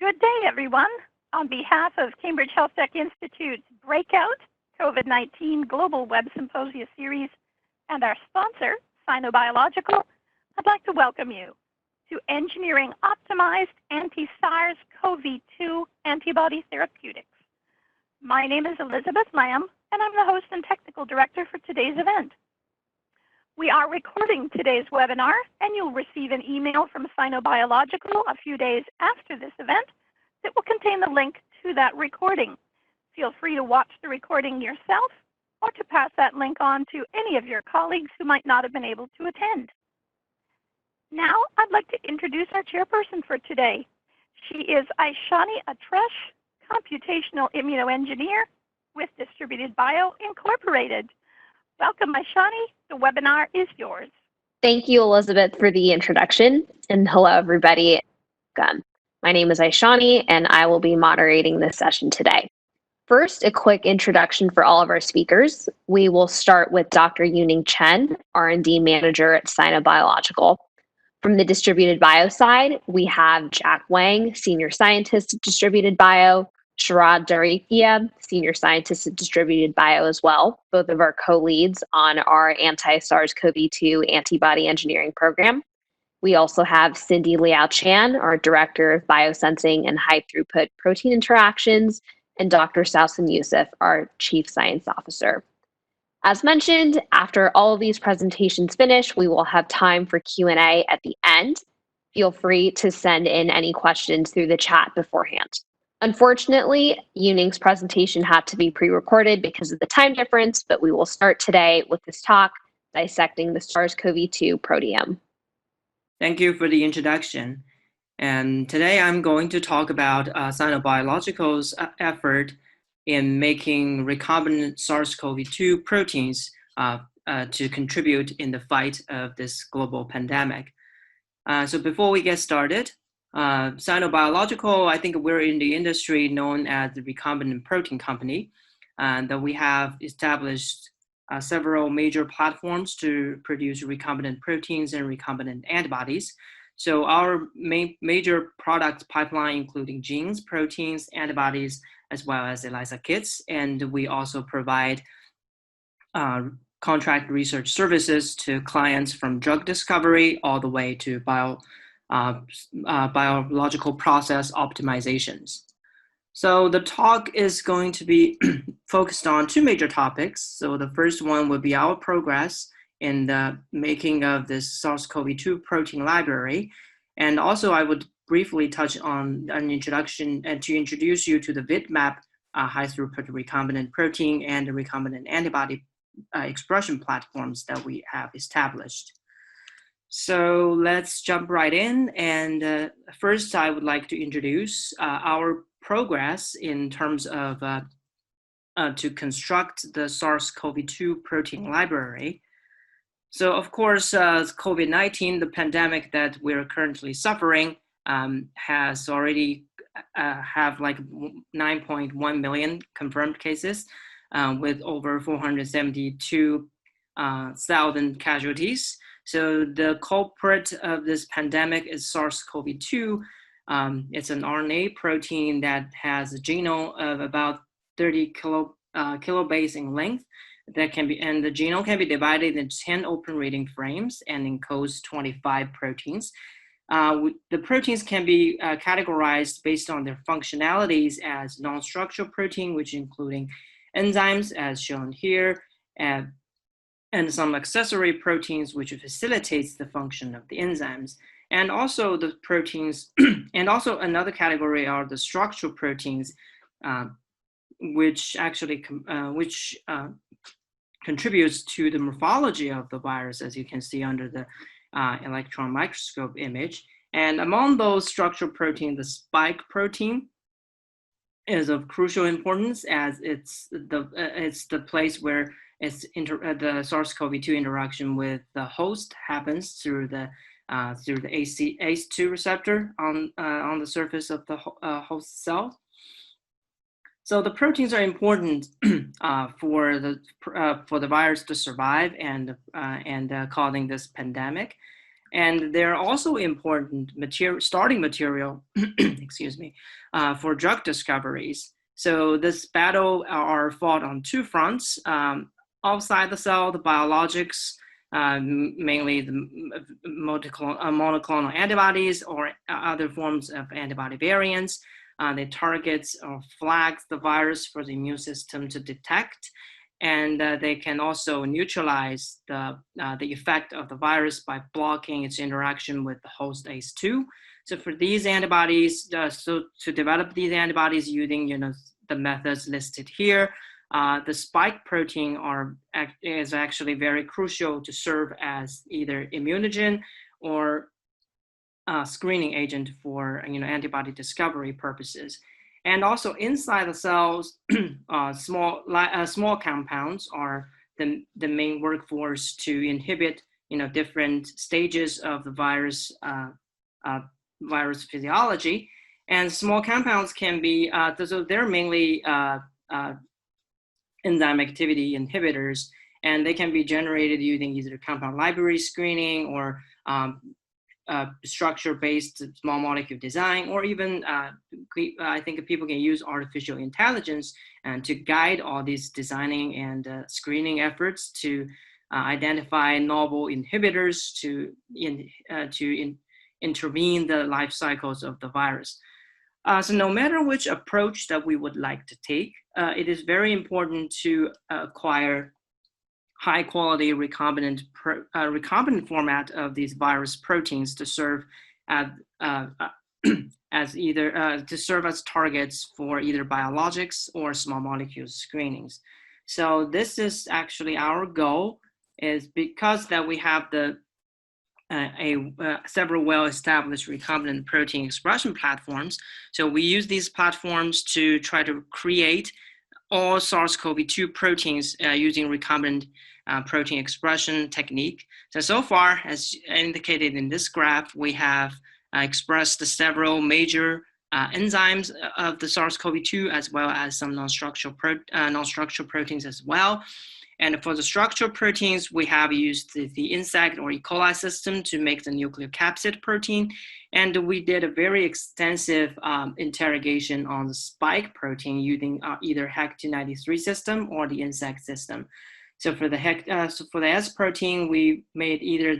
Good day, everyone. On behalf of Cambridge Health Tech Institute's Breakout COVID-19 Global Web Symposia Series and our sponsor, Sino Biological, I'd like to welcome you to Engineering Optimized Anti-SARS-CoV-2 Antibody Therapeutics. My name is Elizabeth Lamb, and I'm the host and technical director for today's event. We are recording today's webinar, and you'll receive an email from Sino Biological a few days after this event that will contain the link to that recording. Feel free to watch the recording yourself or to pass that link on to any of your colleagues who might not have been able to attend. Now, I'd like to introduce our chairperson for today. She is Aishani Atresh, computational immunoengineer with Distributed Bio Incorporated. Welcome, Aishani. The webinar is yours. Thank you, Elizabeth, for the introduction. And hello, everybody. My name is Aishani, and I will be moderating this session today. First, a quick introduction for all of our speakers. We will start with Dr. Yuning Chen, R&D Manager at Sino Biological. From the Distributed Bio side, we have Jack Wang, Senior Scientist at Distributed Bio, Sharad Darikia, Senior Scientist at Distributed Bio as well, both of our co-leads on our anti-SARS-CoV-2 antibody engineering program. We also have Cindy Liao Chan, our Director of Biosensing and High Throughput Protein Interactions, and Dr. Sausan Youssef, our Chief Science Officer. As mentioned, after all of these presentations finish, we will have time for Q&A at the end. Feel free to send in any questions through the chat beforehand. Unfortunately, Yuning's presentation had to be pre-recorded because of the time difference, but we will start today with this talk, Dissecting the SARS-CoV-2 Proteome. Thank you for the introduction. And today I'm going to talk about Sino Biological's effort in making recombinant SARS-CoV-2 proteins to contribute in the fight of this global pandemic. So before we get started, Sino Biological, I think we're in the industry known as the recombinant protein company, and that we have established several major platforms to produce recombinant proteins and recombinant antibodies. So our major product pipeline, including genes, proteins, antibodies, as well as ELISA kits, and we also provide contract research services to clients from drug discovery all the way to biological process optimizations. So the talk is going to be focused on two major topics. So the first one will be our progress in the making of this SARS-CoV-2 protein library. And also I would briefly touch on an introduction and to introduce you to the VidMap high throughput recombinant protein and the recombinant antibody expression platforms that we have established. So let's jump right in. And first, I would like to introduce our progress in terms of to construct the SARS-CoV-2 protein library. So of course, COVID-19, the pandemic that we're currently suffering, has already have like 9.1 million confirmed cases with over 472,000 casualties. So the culprit of this pandemic is SARS-CoV-2. It's an RNA protein that has a genome of about 30 kilobase in length. That can be, and the genome can be divided into 10 open reading frames and encodes 25 proteins. The proteins can be categorized based on their functionalities as non-structural protein, which including enzymes as shown here, and some accessory proteins which facilitates the function of the enzymes. And also the proteins, and also another category are the structural proteins, which actually contributes to the morphology of the virus, as you can see under the electron microscope image. And among those structural proteins, the spike protein is of crucial importance, as it's the place where the SARS-CoV-2 interaction with the host happens through the ACE2 receptor on the surface of the host cell. So the proteins are important for the virus to survive and causing this pandemic. And they're also important starting material, excuse me, for drug discoveries. So this battle are fought on two fronts. Outside the cell, the biologics, mainly the monoclonal antibodies or other forms of antibody variants. They target or flag the virus for the immune system to detect. And they can also neutralize the effect of the virus by blocking its interaction with the host ACE2. So for these antibodies, so to develop these antibodies using the methods listed here, the spike protein is actually very crucial to serve as either immunogen or screening agent for antibody discovery purposes. And also inside the cells, small compounds are the main workforce to inhibit different stages of the virus physiology. And small compounds can be so they're mainly enzyme activity inhibitors, and they can be generated using either compound library screening or structure-based small molecule design, or even I think people can use artificial intelligence and to guide all these designing and screening efforts to identify novel inhibitors to intervene the life cycles of the virus. So no matter which approach that we would like to take, it is very important to acquire high quality recombinant format of these virus proteins to serve as either to serve as targets for either biologics or small molecule screenings. So this is actually our goal, is because that we have the several well-established recombinant protein expression platforms. So we use these platforms to try to create all SARS-CoV-2 proteins using recombinant protein expression technique. So far, as indicated in this graph, we have expressed several major enzymes of the SARS-CoV-2, as well as some non-structural proteins as well. And for the structural proteins, we have used the insect or E. coli system to make the nucleocapsid protein. And we did a very extensive interrogation on the spike protein using either HEC293 system or the insect system. So for the S protein, we made either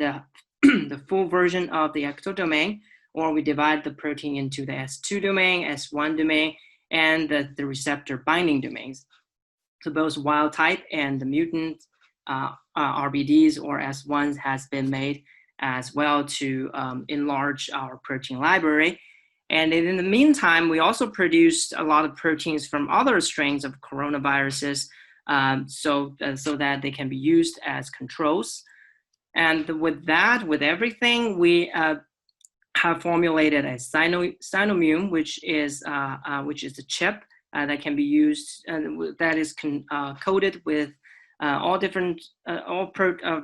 the full version of the ectodomain, or we divide the protein into the S2 domain, S1 domain, and the receptor binding domains. So both wild type and the mutant RBDs or S1s has been made as well to enlarge our protein library. And in the meantime, we also produced a lot of proteins from other strains of coronaviruses so that they can be used as controls. And with that, with everything, we have formulated a Sinomium, which is a chip that can be used, that is coated with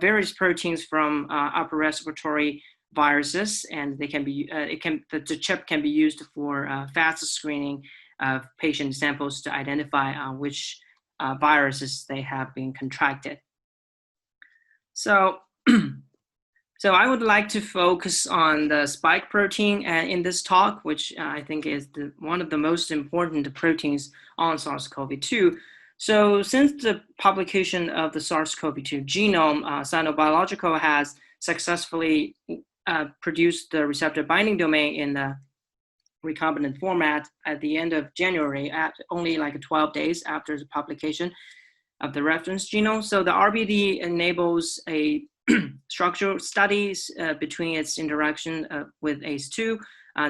various proteins from upper respiratory viruses, and they can be the chip can be used for fast screening of patient samples to identify which viruses they have been contracted. So. So I would like to focus on the spike protein in this talk, which I think is one of the most important proteins on SARS-CoV-2. So since the publication of the SARS-CoV-2 genome, Sino Biological has successfully produced the receptor binding domain in the recombinant format at the end of January, at only like 12 days after the publication of the reference genome. So the RBD enables a structural studies between its interaction with ACE2.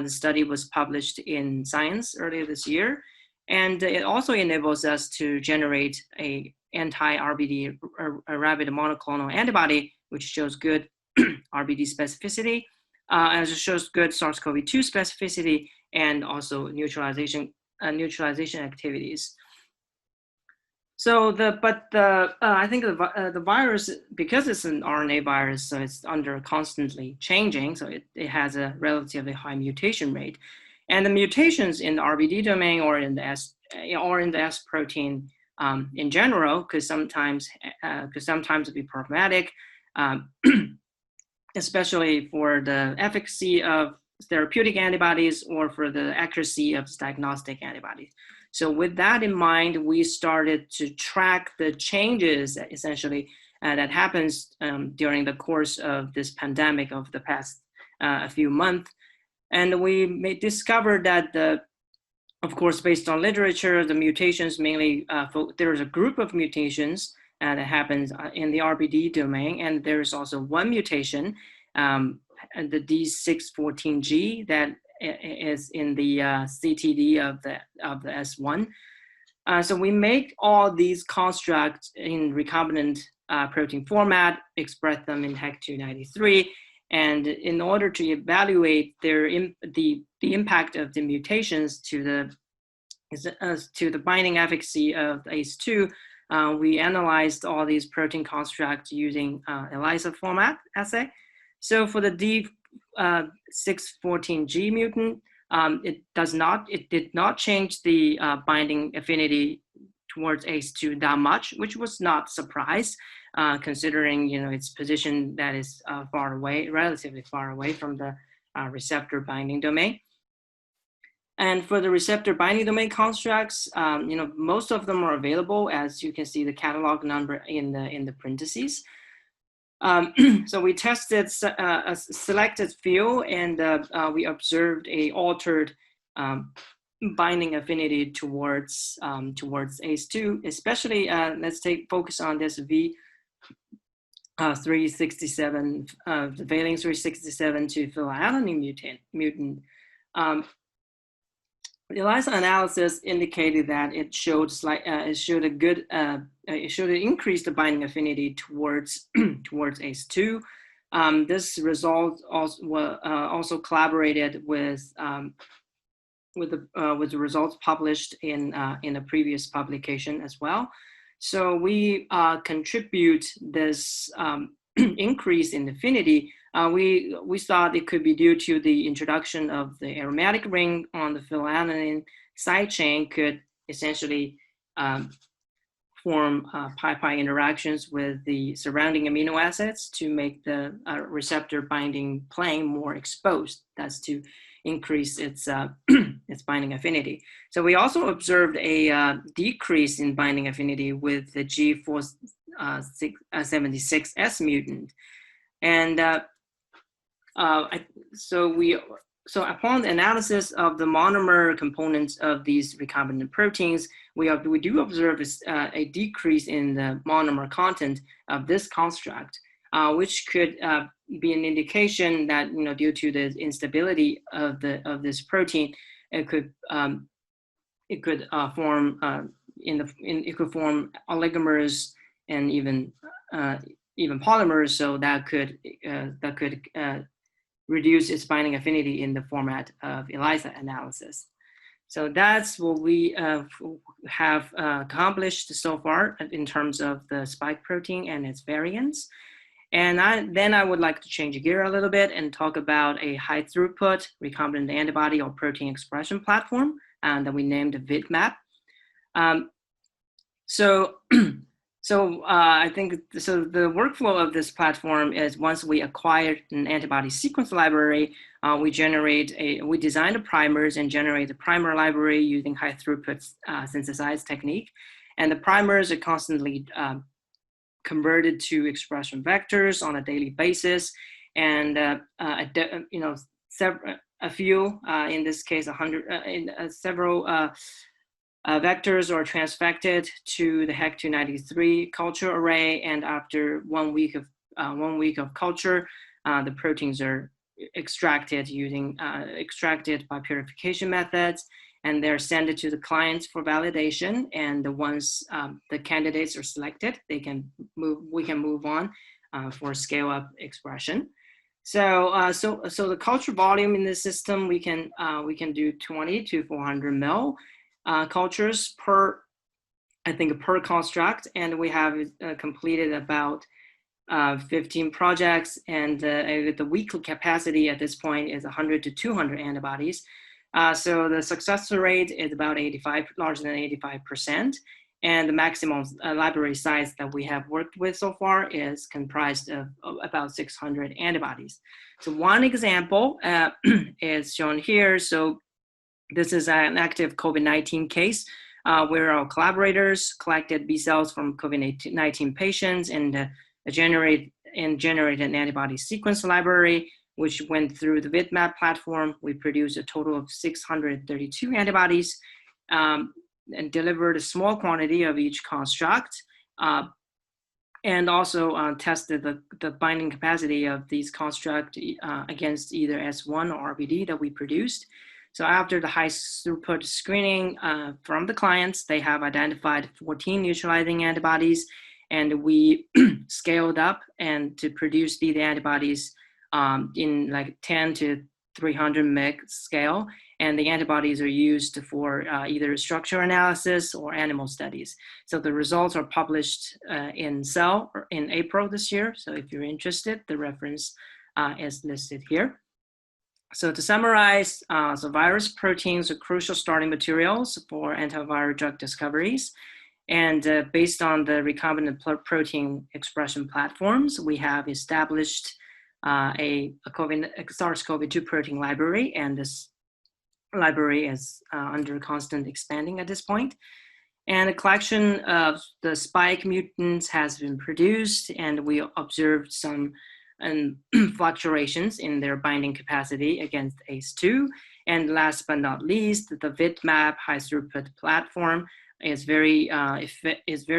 The study was published in Science earlier this year. And it also enables us to generate a anti-RBD, a rabbit monoclonal antibody, which shows good RBD specificity, as it shows good SARS-CoV-2 specificity, and also neutralization activities. So I think the virus, because it's an RNA virus, so it's constantly changing. So it has a relatively high mutation rate, and the mutations in the RBD domain or in the S protein in general could sometimes be problematic. especially for the efficacy of therapeutic antibodies or for the accuracy of diagnostic antibodies. So with that in mind, we started to track the changes essentially that happens during the course of this pandemic of the past few months. And we discovered that of course, based on literature, the mutations mainly, there's a group of mutations that happens in the RBD domain, and there's also one mutation, the D614G, that is in the CTD of the S1. So we make all these constructs in recombinant protein format, express them in HEC293, and in order to evaluate the impact of the mutations to the binding efficacy of the ACE2, we analyzed all these protein constructs using ELISA format assay. So for the D614G mutant, it did not change the binding affinity towards ACE2 that much, which was not a surprise, considering its position that is relatively far away from the receptor binding domain. And for the receptor binding domain constructs, most of them are available, as you can see the catalog number in the parentheses. So we tested a selected few, and we observed a altered binding affinity towards ACE2, especially let's focus on this V367, the valence 367 to phenylalanine mutant. The ELISA analysis indicated that it showed an increased binding affinity towards ACE2. This result also collaborated with the results published in a previous publication as well. So we contribute this increase in affinity. We thought it could be due to the introduction of the aromatic ring on the phenylalanine side chain could essentially form pi-pi interactions with the surrounding amino acids to make the receptor binding plane more exposed. That's to increase its binding affinity. So we also observed a decrease in binding affinity with the G476S mutant, and so upon the analysis of the monomer components of these recombinant proteins, we do observe a decrease in the monomer content of this construct, which could be an indication that due to the instability of this protein, it could form oligomers and even polymers, so that could reduce its binding affinity in the format of ELISA analysis. So that's what we have accomplished so far in terms of the spike protein and its variants. And then I would like to change gear a little bit and talk about a high throughput recombinant antibody or protein expression platform that we named VidMap. I think the workflow of this platform is once we acquire an antibody sequence library, we design the primers and generate the primer library using high throughput synthesize technique. And the primers are constantly converted to expression vectors on a daily basis. And a few, in this case, several vectors are transfected to the HEC293 culture array, and after 1 week of culture, the proteins are extracted by purification methods, and they're sent to the clients for validation. And once the candidates are selected, we can move on for scale-up expression. So the culture volume in this system, we can do 20 to 400 ml. Cultures per construct, and we have completed about 15 projects, and the weekly capacity at this point is 100 to 200 antibodies. So the success rate is about larger than 85%, And the maximum library size that we have worked with so far is comprised of about 600 antibodies. So one example is shown here. So this is an active COVID-19 case where our collaborators collected B cells from COVID-19 patients and generated an antibody sequence library, which went through the VitMap platform. We produced a total of 632 antibodies and delivered a small quantity of each construct, and also tested the binding capacity of these constructs against either S1 or RBD that we produced. So after the high throughput screening from the clients, they have identified 14 neutralizing antibodies, and we scaled up and to produce these antibodies in like 10 to 300 mg scale. And the antibodies are used for either structure analysis or animal studies. So the results are published in Cell in April this year. So if you're interested, the reference is listed here. So to summarize, so virus proteins are crucial starting materials for antiviral drug discoveries. And based on the recombinant protein expression platforms, we have established a SARS-CoV-2 protein library, and this library is under constant expanding at this point. And a collection of the spike mutants has been produced, and we observed some fluctuations in their binding capacity against ACE2. And last but not least, the VitMap high throughput platform is very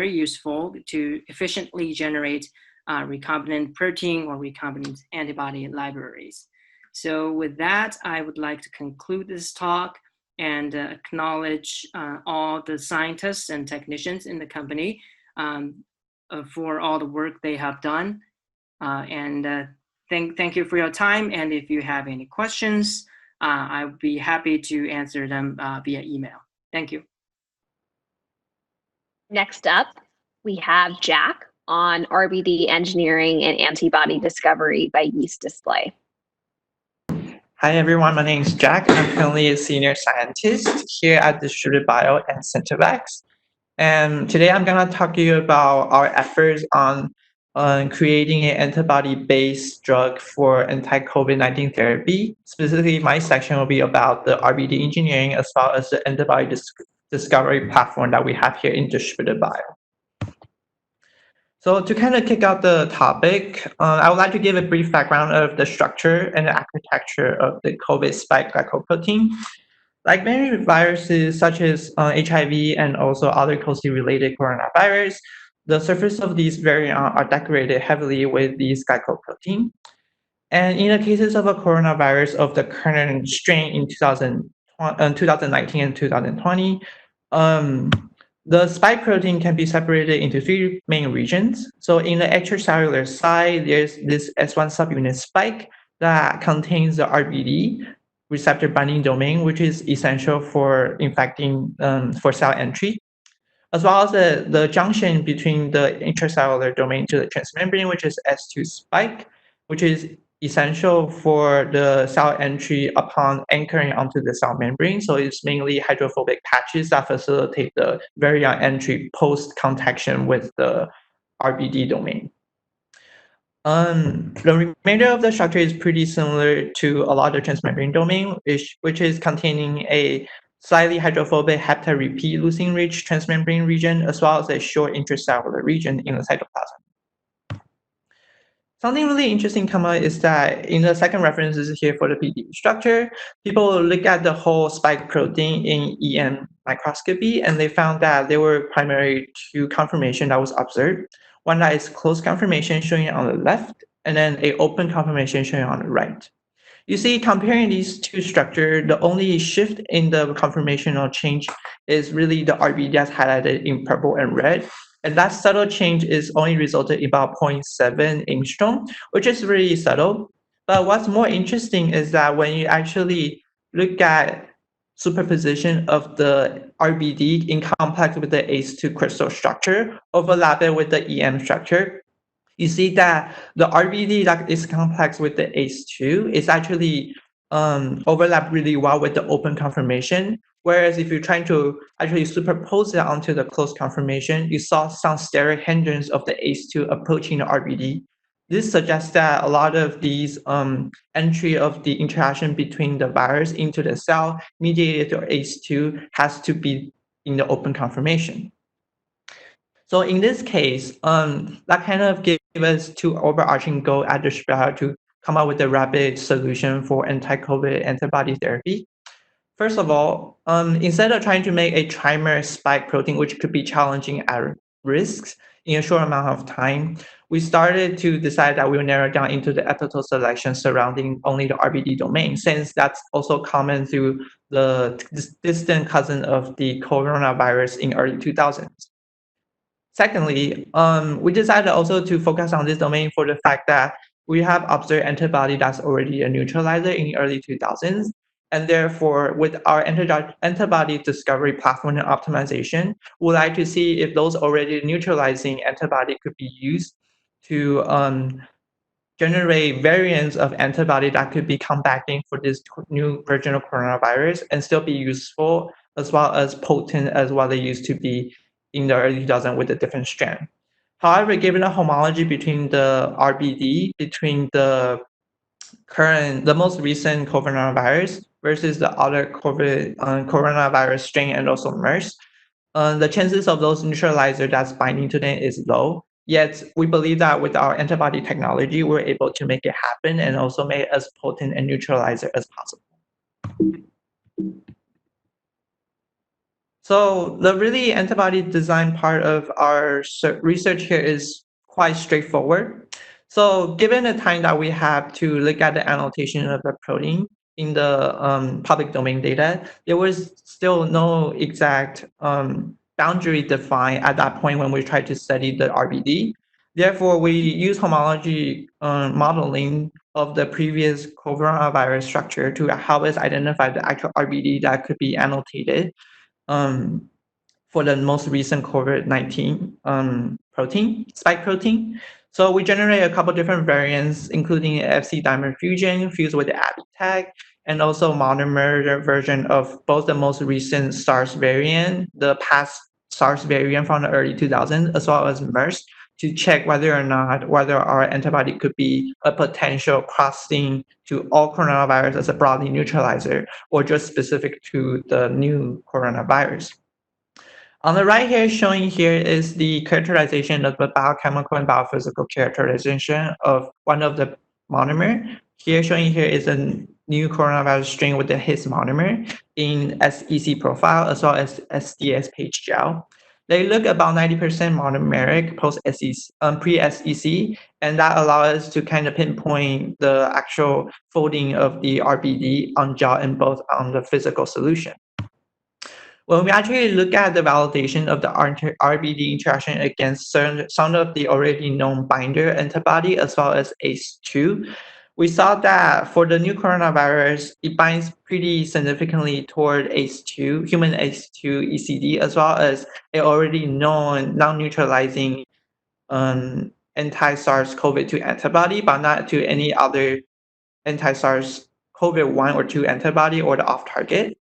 useful to efficiently generate recombinant protein or recombinant antibody libraries. So with that, I would like to conclude this talk and acknowledge all the scientists and technicians in the company for all the work they have done. Thank you for your time. And if you have any questions, I would be happy to answer them via email. Thank you. Next up, we have Jack on RBD engineering and antibody discovery by yeast display. Hi everyone, my name is Jack. I'm currently a senior scientist here at Distributed Bio and Centivax. And today I'm going to talk to you about our efforts on creating an antibody-based drug for anti-COVID-19 therapy. Specifically, my section will be about the RBD engineering as well as the antibody discovery platform that we have here in Distributed Bio. So to kind of kick out the topic, I would like to give a brief background of the structure and the architecture of the COVID spike glycoprotein. Like many viruses such as HIV and also other closely related coronavirus, the surface of these variants are decorated heavily with these glycoprotein. And in the cases of a coronavirus of the current strain in 2019 and 2020, the spike protein can be separated into three main regions. So in the extracellular side, there's this S1 subunit spike that contains the RBD, receptor binding domain, which is essential for infecting for cell entry, as well as the junction between the intracellular domain to the transmembrane, which is S2 spike, which is essential for the cell entry upon anchoring onto the cell membrane. So it's mainly hydrophobic patches that facilitate the variant entry post-contaction with the RBD domain. The remainder of the structure is pretty similar to a lot of transmembrane domain, which is containing a slightly hydrophobic heptide repeat leucine-rich transmembrane region, as well as a short intracellular region in the cytoplasm. Something really interesting come out is that in the second references here for the PD structure, people look at the whole spike protein in EM microscopy, and they found that there were primarily two conformations that was observed. One that is closed conformation showing on the left, and then an open conformation showing on the right. You see, comparing these two structures, the only shift in the conformational change is really the RBD that's highlighted in purple and red. And that subtle change is only resulted in about 0.7 angstrom, which is really subtle. But what's more interesting is that when you actually look at superposition of the RBD in complex with the ACE2 crystal structure overlapping with the EM structure, you see that the RBD that is complex with the ACE2 is actually overlap really well with the open conformation, Whereas if you're trying to actually superpose it onto the close conformation, you saw some steric hindrance of the ACE2 approaching the RBD. This suggests that a lot of these entry of the interaction between the virus into the cell mediated through ACE2 has to be in the open conformation. So in this case, that kind of gave us two overarching goals at the Receptor to come up with a rapid solution for anti-COVID antibody therapy. First of all, instead of trying to make a trimer spike protein, which could be challenging at risks in a short amount of time, we started to decide that we will narrow down into the epitope selection surrounding only the RBD domain, since that's also common through the distant cousin of the coronavirus in early 2000s. Secondly, we decided also to focus on this domain for the fact that we have observed antibody that's already a neutralizer in the early 2000s. And therefore, with our antibody discovery platform and optimization, we'd like to see if those already neutralizing antibody could be used to generate variants of antibody that could be combating for this new version of coronavirus and still be useful as well as potent as what they used to be in the early 2000s with a different strand. However, given the homology between the RBD, between the most recent coronavirus versus the other coronavirus strain and also MERS, the chances of those neutralizers that's binding to them is low. Yet we believe that with our antibody technology, we're able to make it happen and also make it as potent a neutralizer as possible. So the really antibody design part of our research here is quite straightforward. So given the time that we have to look at the annotation of the protein in the public domain data, there was still no exact boundary defined at that point when we tried to study the RBD. Therefore, we use homology modeling of the previous coronavirus structure to help us identify the actual RBD that could be annotated for the most recent COVID-19 protein, spike protein. So we generate a couple different variants, including Fc dimer fusion fused with the Abby tag, and also monomer version of both the most recent SARS variant, the past SARS variant from the early 2000s, as well as MERS, to check whether or not our antibody could be a potential crossing to all coronavirus as a broadly neutralizer, or just specific to the new coronavirus. On the right here, showing here is the characterization of the biochemical and biophysical characterization of one of the monomer. Here, showing here is a new coronavirus strain with the His monomer in SEC profile as well as SDS page gel. They look about 90% monomeric pre-SEC, and that allows us to kind of pinpoint the actual folding of the RBD on gel and both on the physical solution. When we actually look at the validation of the RBD interaction against some of the already known binder antibody as well as ACE2, we saw that for the new coronavirus, it binds pretty significantly toward ACE2, human ACE2 ECD, as well as a already known non-neutralizing anti-SARS-CoV-2 antibody, but not to any other anti-SARS-CoV-1 or 2 antibody or the off-target.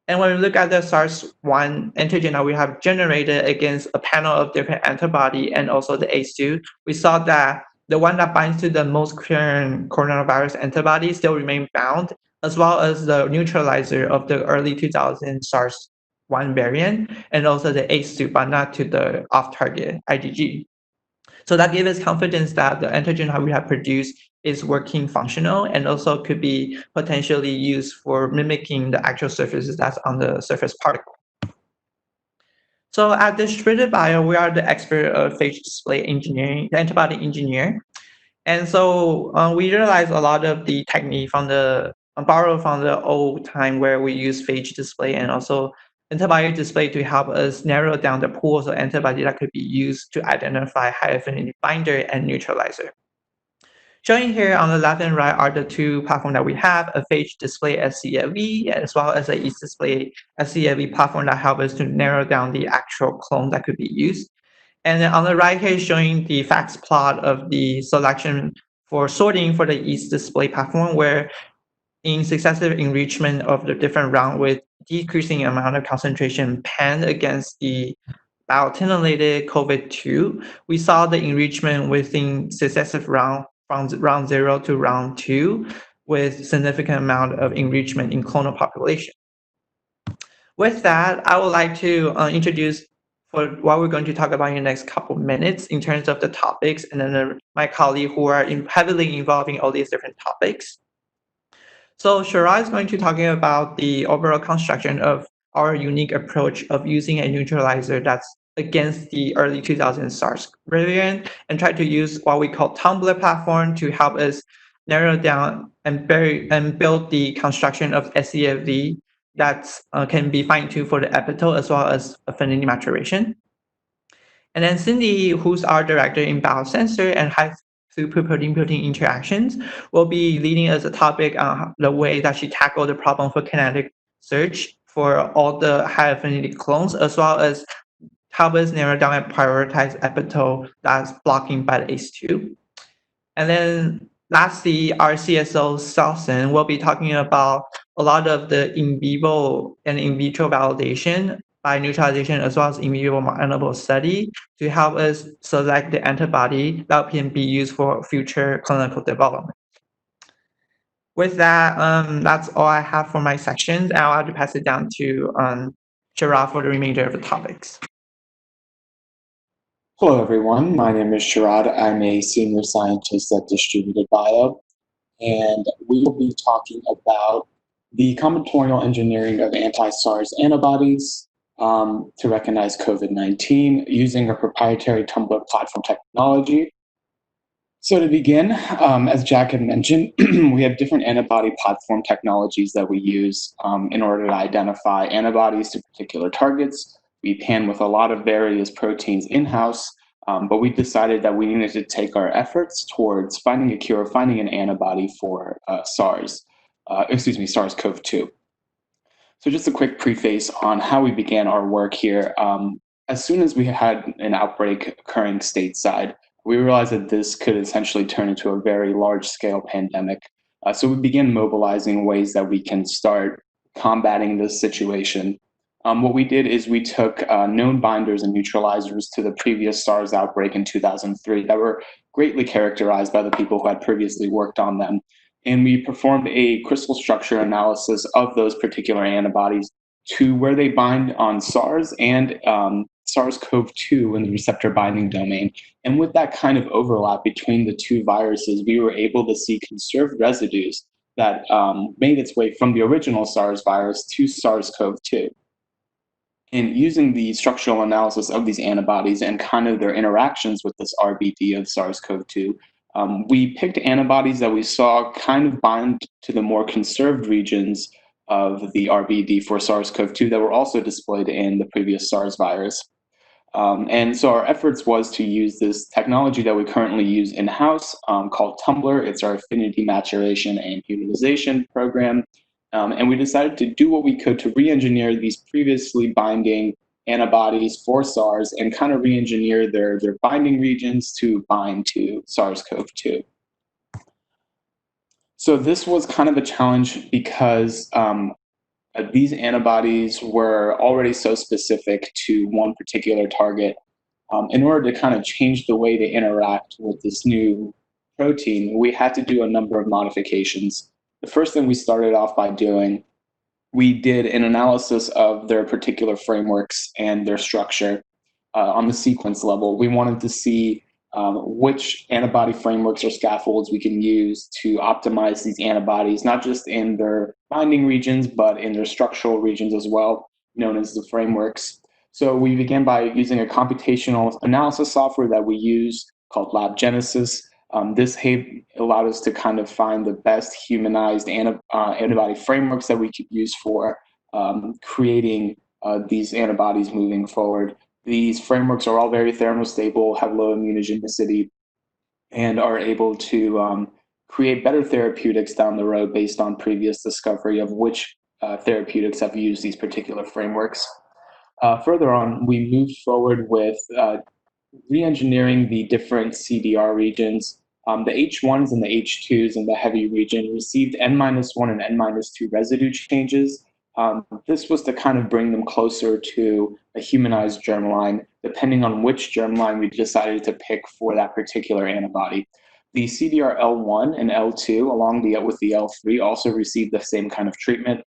And when we look at the SARS-1 antigen that we have generated against a panel of different antibody and also the ACE2, we saw that the one that binds to the most current coronavirus antibody still remain bound, as well as the neutralizer of the early 2000 SARS-1 variant, and also the ACE2, but not to the off-target IgG. So that gives us confidence that the antigen that we have produced is working functional and also could be potentially used for mimicking the actual surfaces that's on the surface particle. So at Distributed Bio, we are the expert of phage display engineering, the antibody engineer. And so we utilize a lot of the technique borrowed from the old time where we use phage display and also antibody display to help us narrow down the pools of antibody that could be used to identify high affinity binder and neutralizer. Showing here on the left and right are the two platforms that we have, a phage display scFv as well as a yeast display scFv platform that help us to narrow down the actual clone that could be used. And then on the right here is showing the FACS plot of the selection for sorting for the yeast display platform, where in successive enrichment of the different round with decreasing amount of concentration panned against the bioattenuated COVID-2, we saw the enrichment within successive round from round 0 to round 2 with significant amount of enrichment in clonal population. With that, I would like to introduce for what we're going to talk about in the next couple of minutes in terms of the topics, and then my colleague who are heavily involved in all these different topics. So Shara is going to be talking about the overall construction of our unique approach of using a neutralizer that's against the early 2000 SARS variant, and try to use what we call Tumbler platform to help us narrow down and build the construction of scFv that can be fine-tuned for the epitope as well as affinity maturation. And then Cindy, who's our director in Biosensor and high throughput protein-protein interactions, will be leading us a topic on the way that she tackled the problem for kinetic search for all the high affinity clones, as well as help us narrow down and prioritize epitope that's blocking by the ACE2. And then lastly, our CSO, Selson, will be talking about a lot of the in vivo and in vitro validation by neutralization as well as in vivo animal study to help us select the antibody that can be used for future clinical development. With that, that's all I have for my sections, and I'll have to pass it down to Shara for the remainder of the topics. Hello, everyone. My name is Sharad. I'm a senior scientist at Distributed Bio, and we will be talking about the combinatorial engineering of anti-SARS antibodies to recognize COVID-19 using a proprietary Tumbler platform technology. So to begin, as Jack had mentioned, we have different antibody platform technologies that we use in order to identify antibodies to particular targets. We pan with a lot of various proteins in-house, but we decided that we needed to take our efforts towards finding a cure, finding an antibody for SARS-CoV-2. So just a quick preface on how we began our work here. As soon as we had an outbreak occurring stateside, we realized that this could essentially turn into a very large-scale pandemic. So we began mobilizing ways that we can start combating this situation. What we did is we took known binders and neutralizers to the previous SARS outbreak in 2003 that were greatly characterized by the people who had previously worked on them. And we performed a crystal structure analysis of those particular antibodies to where they bind on SARS and SARS-CoV-2 in the receptor binding domain. And with that kind of overlap between the two viruses, we were able to see conserved residues that made its way from the original SARS virus to SARS-CoV-2. And using the structural analysis of these antibodies and kind of their interactions with this RBD of SARS-CoV-2, we picked antibodies that we saw kind of bind to the more conserved regions of the RBD for SARS-CoV-2 that were also displayed in the previous SARS virus. And so our efforts was to use this technology that we currently use in-house called Tumbler. It's our affinity maturation and utilization program. And we decided to do what we could to re-engineer these previously binding antibodies for SARS and kind of re-engineer their binding regions to bind to SARS-CoV-2. So this was kind of a challenge because these antibodies were already so specific to one particular target. In order to kind of change the way they interact with this new protein, we had to do a number of modifications. The first thing we started off by doing, we did an analysis of their particular frameworks and their structure on the sequence level. We wanted to see which antibody frameworks or scaffolds we can use to optimize these antibodies, not just in their binding regions, but in their structural regions as well, known as the frameworks. So we began by using a computational analysis software that we use called Lab Genesis. This allowed us to kind of find the best humanized antibody frameworks that we could use for creating these antibodies moving forward. These frameworks are all very thermostable, have low immunogenicity, and are able to create better therapeutics down the road based on previous discovery of which therapeutics have used these particular frameworks. Further on, we moved forward with re-engineering the different CDR regions. The H1s and the H2s in the heavy region received N-1 and N-2 residue changes This was to kind of bring them closer to a humanized germline, depending on which germline we decided to pick for that particular antibody. The CDR-L1 and L2, along with the L3, also received the same kind of treatment.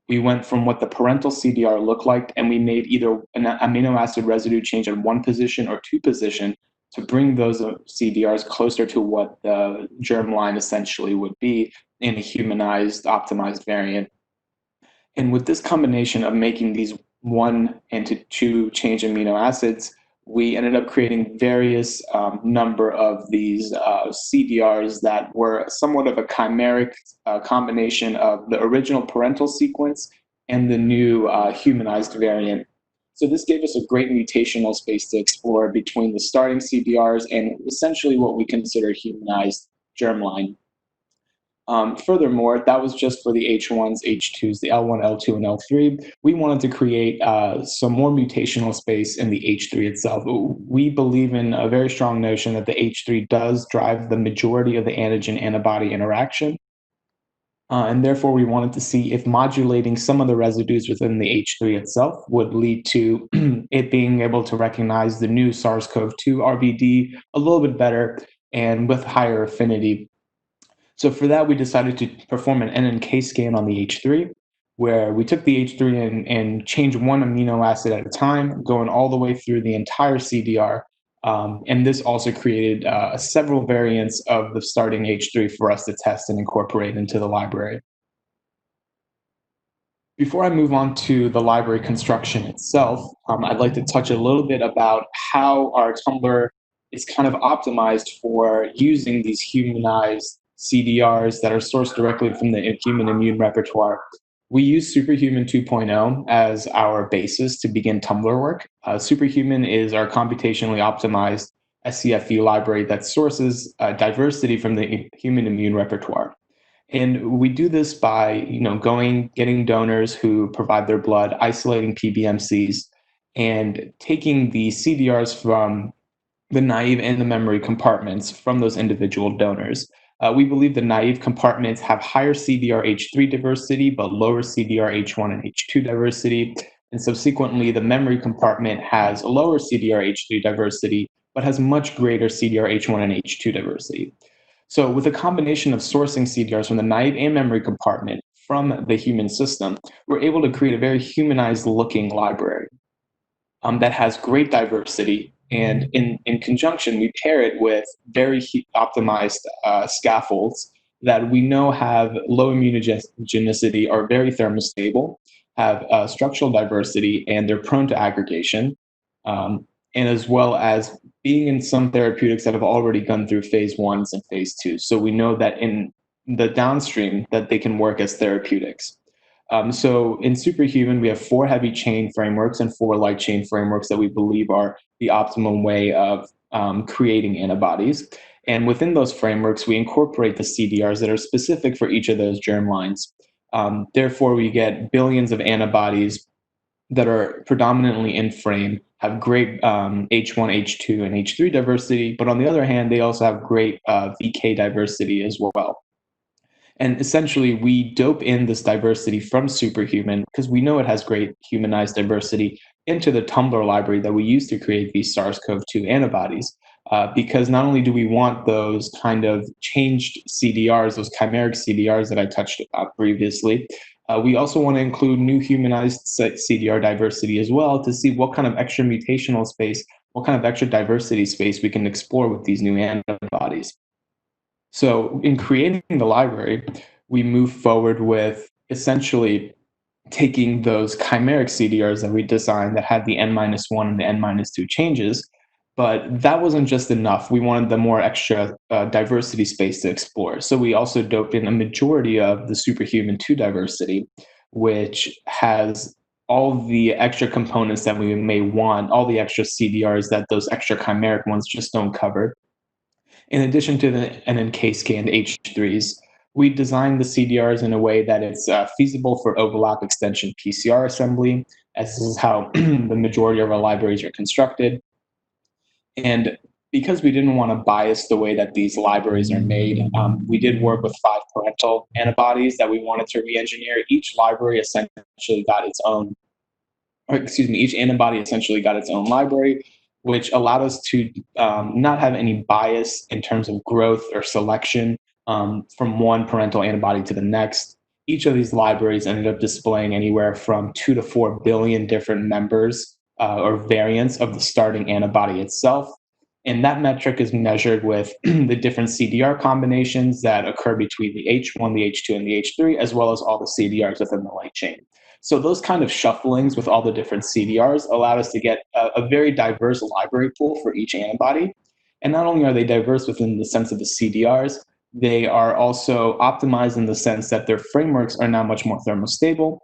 We went from what the parental CDR looked like, and we made either an amino acid residue change in one position or two position to bring those CDRs closer to what the germline essentially would be in a humanized, optimized variant. And with this combination of making these one and two change amino acids, we ended up creating various number of these CDRs that were somewhat of a chimeric combination of the original parental sequence and the new humanized variant. So this gave us a great mutational space to explore between the starting CDRs and essentially what we consider humanized germline. Furthermore, that was just for the H1s, H2s, the L1, L2, and L3. We wanted to create some more mutational space in the H3 itself. We believe in a very strong notion that the H3 does drive the majority of the antigen-antibody interaction. And therefore, we wanted to see if modulating some of the residues within the H3 itself would lead to it being able to recognize the new SARS-CoV-2 RBD a little bit better and with higher affinity. So for that, we decided to perform an NNK scan on the H3, where we took the H3 and changed one amino acid at a time, going all the way through the entire CDR. And this also created several variants of the starting H3 for us to test and incorporate into the library. Before I move on to the library construction itself, I'd like to touch a little bit about how our tumbler is kind of optimized for using these humanized CDRs that are sourced directly from the human immune repertoire. We use Superhuman 2.0 as our basis to begin tumbler work. Superhuman is our computationally optimized scFv library that sources diversity from the human immune repertoire. And we do this by, getting donors who provide their blood, isolating PBMCs, and taking the CDRs from the naive and the memory compartments from those individual donors. We believe the naive compartments have higher CDRH3 diversity, but lower CDRH1 and H2 diversity. And subsequently, the memory compartment has a lower CDRH3 diversity, but has much greater CDRH1 and H2 diversity. So with a combination of sourcing CDRs from the naive and memory compartment from the human system, we're able to create a very humanized looking library that has great diversity. And in conjunction, we pair it with very optimized scaffolds that we know have low immunogenicity, are very thermostable, have structural diversity, and they're prone to aggregation. And as well as being in some therapeutics that have already gone through phase 1s and phase 2s. So we know that in the downstream that they can work as therapeutics. So in Superhuman, we have 4 heavy chain frameworks and 4 light chain frameworks that we believe are the optimum way of creating antibodies. And within those frameworks, we incorporate the CDRs that are specific for each of those germlines. Therefore, we get billions of antibodies that are predominantly in frame, have great H1, H2, and H3 diversity, but on the other hand, they also have great VK diversity as well. And essentially, we dope in this diversity from Superhuman, because we know it has great humanized diversity, into the tumbler library that we use to create these SARS-CoV-2 antibodies. Because not only do we want those kind of changed CDRs, those chimeric CDRs that I touched about previously, we also want to include new humanized CDR diversity as well to see what kind of extra mutational space, what kind of extra diversity space we can explore with these new antibodies. So in creating the library, we move forward with essentially taking those chimeric CDRs that we designed that had the N-1 and the N-2 changes, but that wasn't just enough. We wanted the more extra diversity space to explore. So we also doped in a majority of the Superhuman 2 diversity, which has all the extra components that we may want, all the extra CDRs that those extra chimeric ones just don't cover. In addition to the NNK scanned H3s, we designed the CDRs in a way that it's feasible for overlap extension PCR assembly, as this is how the majority of our libraries are constructed. And because we didn't want to bias the way that these libraries are made, we did work with 5 parental antibodies that we wanted to re-engineer. Each library essentially got its own, or excuse me, each antibody essentially got its own library, which allowed us to not have any bias in terms of growth or selection from one parental antibody to the next. Each of these libraries ended up displaying anywhere from 2 to 4 billion different members or variants of the starting antibody itself. And that metric is measured with the different CDR combinations that occur between the H1, the H2, and the H3, as well as all the CDRs within the light chain. So those kind of shufflings with all the different CDRs allowed us to get a very diverse library pool for each antibody. And not only are they diverse within the sense of the CDRs, they are also optimized in the sense that their frameworks are now much more thermostable,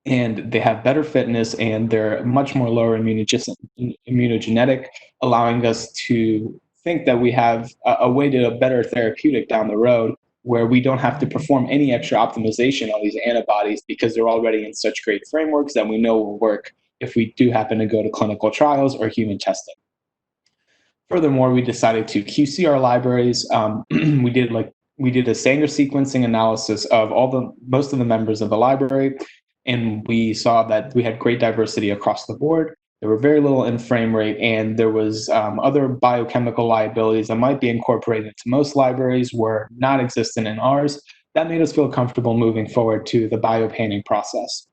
and they have better fitness, and they're much more lower immunogenetic, allowing us to think that we have a way to a better therapeutic down the road, where we don't have to perform any extra optimization on these antibodies because they're already in such great frameworks that we know will work if we do happen to go to clinical trials or human testing. Furthermore, we decided to QC our libraries. We did a Sanger sequencing analysis of most of the members of the library, and we saw that we had great diversity across the board. There were very little in frame rate, and there was other biochemical liabilities that might be incorporated into most libraries were not existent in ours. That made us feel comfortable moving forward to the biopanning process.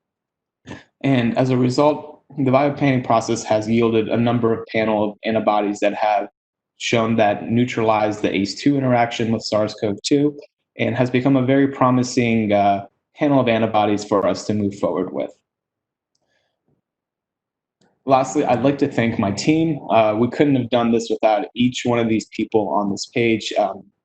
And as a result, the biopanning process has yielded a number of panel of antibodies that have shown that neutralize the ACE2 interaction with SARS-CoV-2, and has become a very promising panel of antibodies for us to move forward with. Lastly, I'd like to thank my team. We couldn't have done this without each one of these people on this page.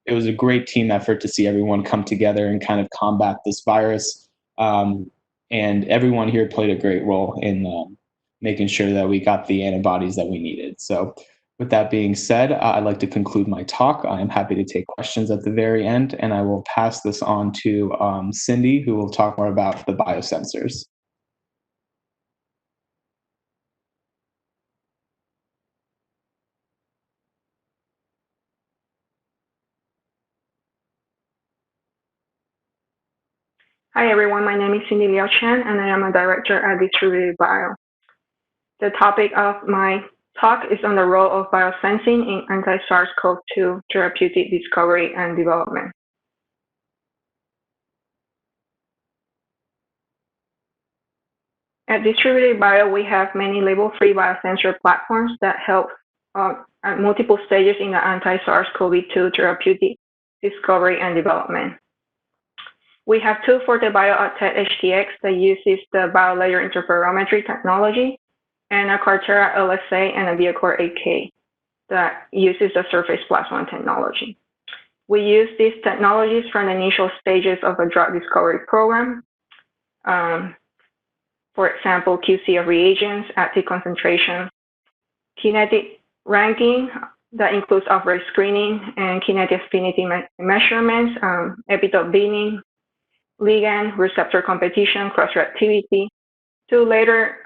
It was a great team effort to see everyone come together and kind of combat this virus. And everyone here played a great role in making sure that we got the antibodies that we needed. So with that being said, I'd like to conclude my talk. I'm happy to take questions at the very end, and I will pass this on to Cindy, who will talk more about the biosensors. Hi everyone, my name is Cindy Liao Chen, and I am a director at Distributed Bio. The topic of my talk is on the role of biosensing in anti-SARS-CoV-2 therapeutic discovery and development. At Distributed Bio, we have many label-free biosensor platforms that help at multiple stages in the anti-SARS-CoV-2 therapeutic discovery and development. We have two for the BioAttach HTX that uses the biolayer interferometry technology, and a Cartera LSA and a Viacor 8K that uses the surface plasmon technology. We use these technologies from the initial stages of a drug discovery program. For example, QC of reagents, active concentration, kinetic ranking that includes off-rate screening, and kinetic affinity measurements, epitope binning, ligand, receptor competition, cross-reactivity, to later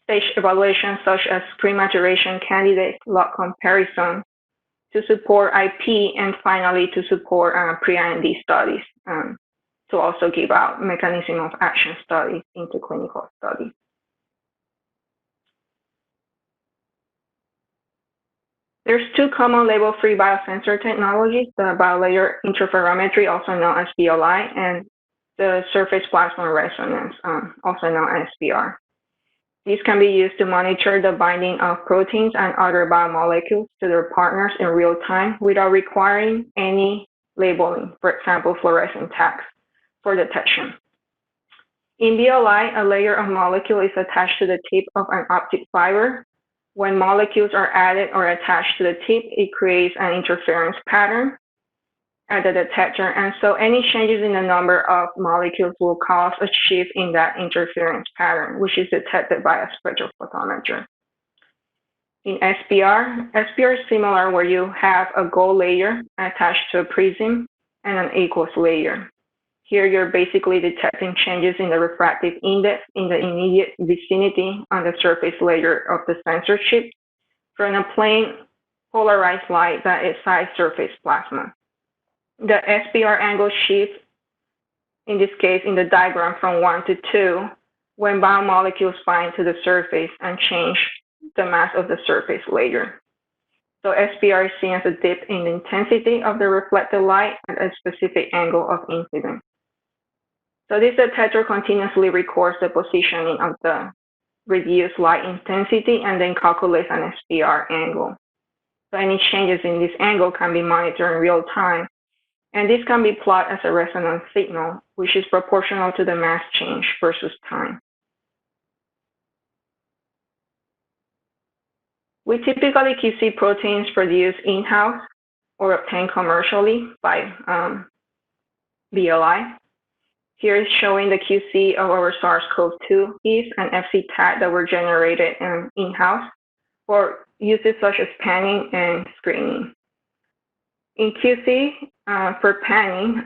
stage evaluations such as pre-maturation candidate log comparison to support IP, and finally to support pre-IND studies to also give out mechanism of action studies into clinical studies. There's two common label-free biosensor technologies, the biolayer interferometry, also known as BLI, and the surface plasmon resonance, also known as SPR. These can be used to monitor the binding of proteins and other biomolecules to their partners in real time without requiring any labeling, for example, fluorescent tags for detection. In BLI, a layer of molecule is attached to the tip of an optic fiber. When molecules are added or attached to the tip, it creates an interference pattern at the detector, and so any changes in the number of molecules will cause a shift in that interference pattern, which is detected by a spectrophotometer. In SPR is similar, where you have a gold layer attached to a prism and an aqueous layer. Here you're basically detecting changes in the refractive index in the immediate vicinity on the surface layer of the sensor chip from a plane polarized light that is side surface plasma. The SPR angle shifts, in this case, in the diagram from 1 to 2, when biomolecules bind to the surface and change the mass of the surface layer. So SPR is seen as a dip in the intensity of the reflected light at a specific angle of incidence. So this detector continuously records the positioning of the reduced light intensity and then calculates an SPR angle. So any changes in this angle can be monitored in real time. And this can be plotted as a resonance signal, which is proportional to the mass change versus time. We typically QC proteins produced in-house or obtained commercially by BLI. Here is showing the QC of our SARS-CoV-2 yeast and FC tag that were generated in-house for uses such as panning and screening. In QC, for panning,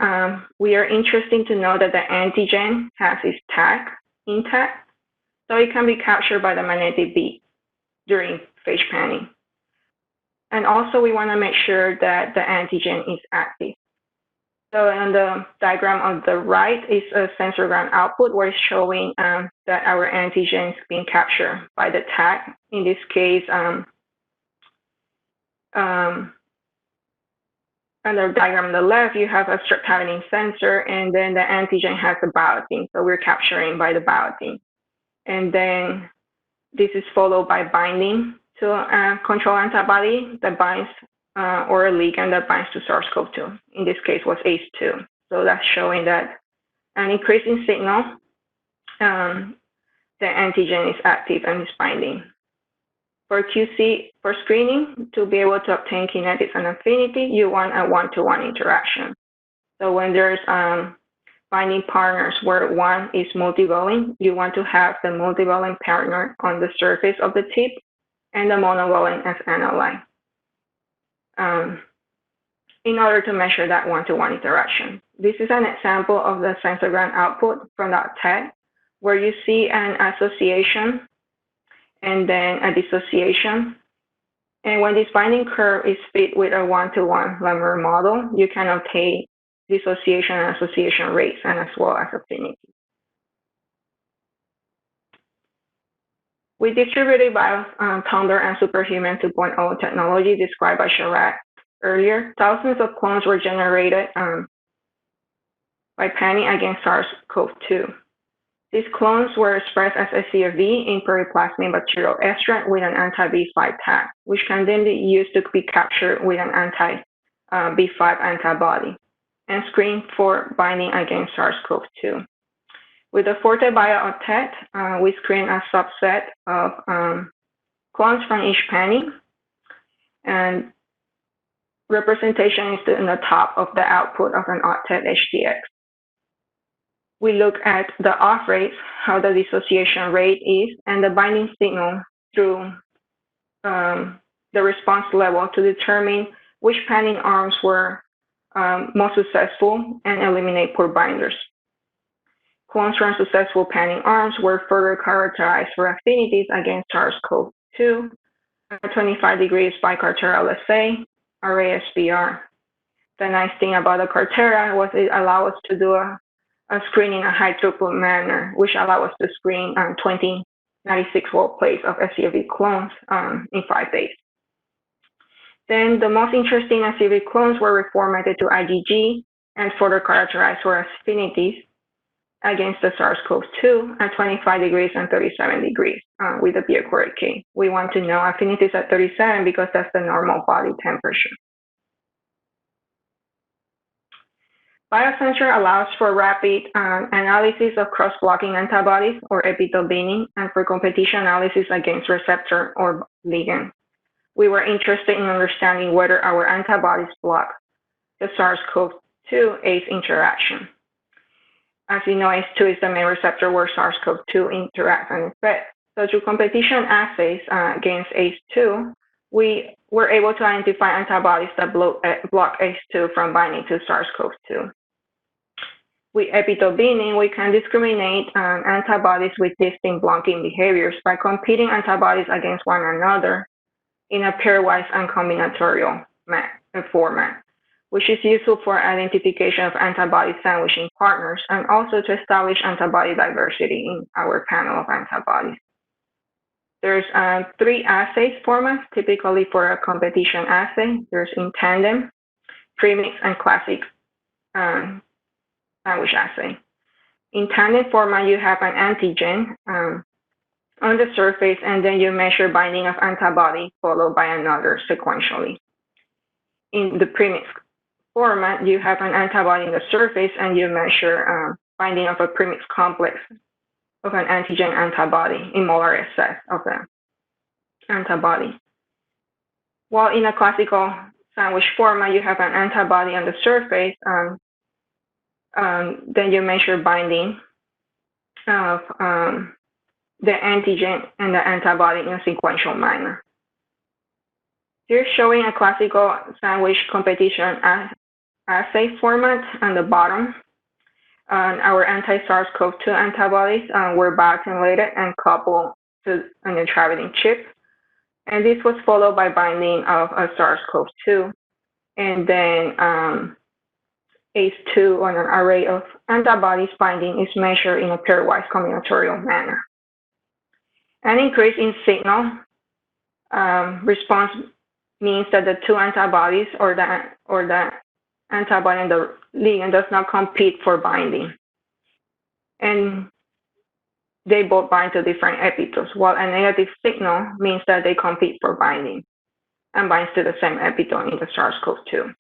we are interested to know that the antigen has its tag intact, so it can be captured by the magnetic bead during phage panning. And also, we want to make sure that the antigen is active. So in the diagram on the right is a sensorgram output where it's showing that our antigen is being captured by the tag. In this case, on the diagram on the left, you have a struct having sensor, and then the antigen has a biotin. So we're capturing by the biotin. And then this is followed by binding to a control antibody that binds or a ligand that binds to SARS-CoV-2. In this case was ACE2. So that's showing that an increasing signal, the antigen is active and is binding. For QC, for screening, to be able to obtain kinetics and affinity, you want a one-to-one interaction. So when there's binding partners where one is multivalent, you want to have the multivalent partner on the surface of the tip and the monovalent as analyte in order to measure that one-to-one interaction. This is an example of the sensorgram output from that tag, where you see an association and then a dissociation. And when this binding curve is fit with a one-to-one Lemur model, you can obtain dissociation and association rates and as well as affinity. With distributed Tumbler and superhuman 2.0 technology described by Chirac earlier, thousands of clones were generated by panning against SARS-CoV-2. These clones were expressed as scFv in periplasmic bacterial extract with an anti-B5 tag, which can then be used to be captured with an anti-B5 antibody and screened for binding against SARS-CoV-2. With the Forte Bio we screen a subset of clones from each panning, and representation is in the top of the output of an octet HDX. We look at the off rates, how the dissociation rate is, and the binding signal through the response level to determine which panning arms were most successful and eliminate poor binders. Clones from successful panning arms were further characterized for affinities against SARS-CoV-2 at 25 degrees by Cartera assay, array SPR. The nice thing about the Cartera was it allowed us to do a screening in a high throughput manner, which allowed us to screen 20 96-fold plates of scFv clones in 5 days. Then the most interesting scFv clones were reformatted to IgG and further characterized for affinities against the SARS-CoV-2 at 25 degrees and 37 degrees with the Biot K. We want to know affinities at 37 because that's the normal body temperature. Biosensor allows for rapid analysis of cross-blocking antibodies or epitope binding and for competition analysis against receptor or ligand. We were interested in understanding whether our antibodies block the SARS-CoV-2 ACE interaction. As you know, ACE2 is the main receptor where SARS-CoV-2 interacts and infects. So through competition assays against ACE2, we were able to identify antibodies that block ACE2 from binding to SARS-CoV-2. With epitope binding, we can discriminate antibodies with distinct blocking behaviors by competing antibodies against one another in a pairwise and combinatorial format, which is useful for identification of antibody sandwiching partners and also to establish antibody diversity in our panel of antibodies. There's 3 assays formats, typically for a competition assay. There's in tandem, premix, and classic sandwich assay. In tandem format, you have an antigen on the surface, and then you measure binding of antibody followed by another sequentially. In the premix format, you have an antibody in the surface, and you measure binding of a premix complex of an antigen antibody in molar excess of the antibody. While in a classical sandwich format, you have an antibody on the surface, then you measure binding of the antigen and the antibody in a sequential manner. Here's showing a classical sandwich competition assay format on the bottom. Our anti-SARS-CoV-2 antibodies were bioaccumulated and coupled to a neutralizing chip. And this was followed by binding of a SARS-CoV-2. And then ACE2 on an array of antibodies binding is measured in a pairwise combinatorial manner. An increase in signal response means that the 2 antibodies or the antibody and the ligand does not compete for binding. And they both bind to different epitopes, while a negative signal means that they compete for binding and binds to the same epitope in the SARS-CoV-2.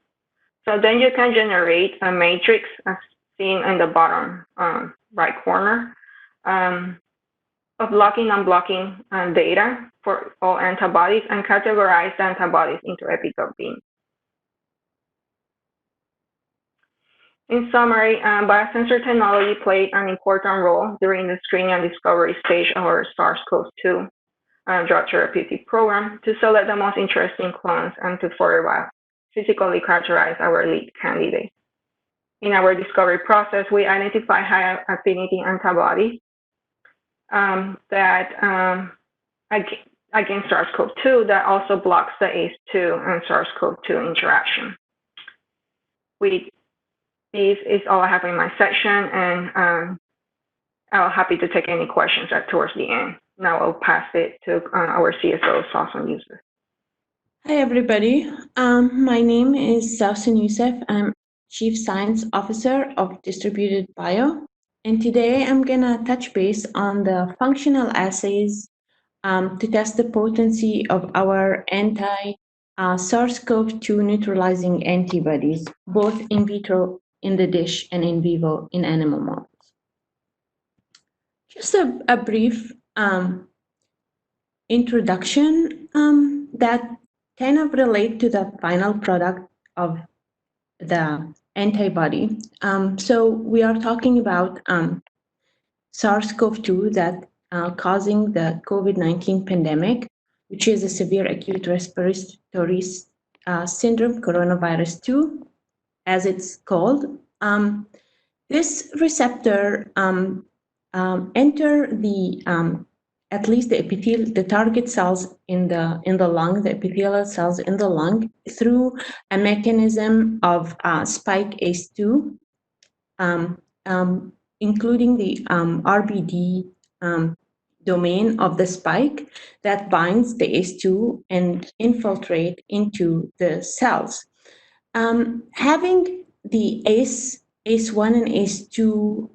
So then you can generate a matrix as seen in the bottom right corner of blocking and unblocking data for all antibodies and categorize the antibodies into epitope beams. In summary, biosensor technology played an important role during the screening and discovery stage of our SARS-CoV-2 drug therapeutic program to select the most interesting clones and to further physically characterize our lead candidate. In our discovery process, we identify high affinity antibodies that against SARS-CoV-2 that also blocks the ACE2 and SARS-CoV-2 interaction. This is all I have in my section, and I'm happy to take any questions towards the end. Now I'll pass it to our CSO, Sausan Youssef. Hi, everybody. My name is Sausan Youssef. I'm Chief Science Officer of Distributed Bio. And today I'm going to touch base on the functional assays to test the potency of our anti-SARS-CoV-2 neutralizing antibodies, both in vitro in the dish and in vivo in animal models. Just a brief introduction that kind of relate to the final product of the antibody. So we are talking about SARS-CoV-2 that causing the COVID-19 pandemic, which is a severe acute respiratory syndrome, coronavirus 2, as it's called. This receptor enter the at least the target cells in the lung, the epithelial cells in the lung, through a mechanism of spike ACE2, including the RBD domain of the spike that binds the ACE2 and infiltrate into the cells. Having the ACE1 and ACE2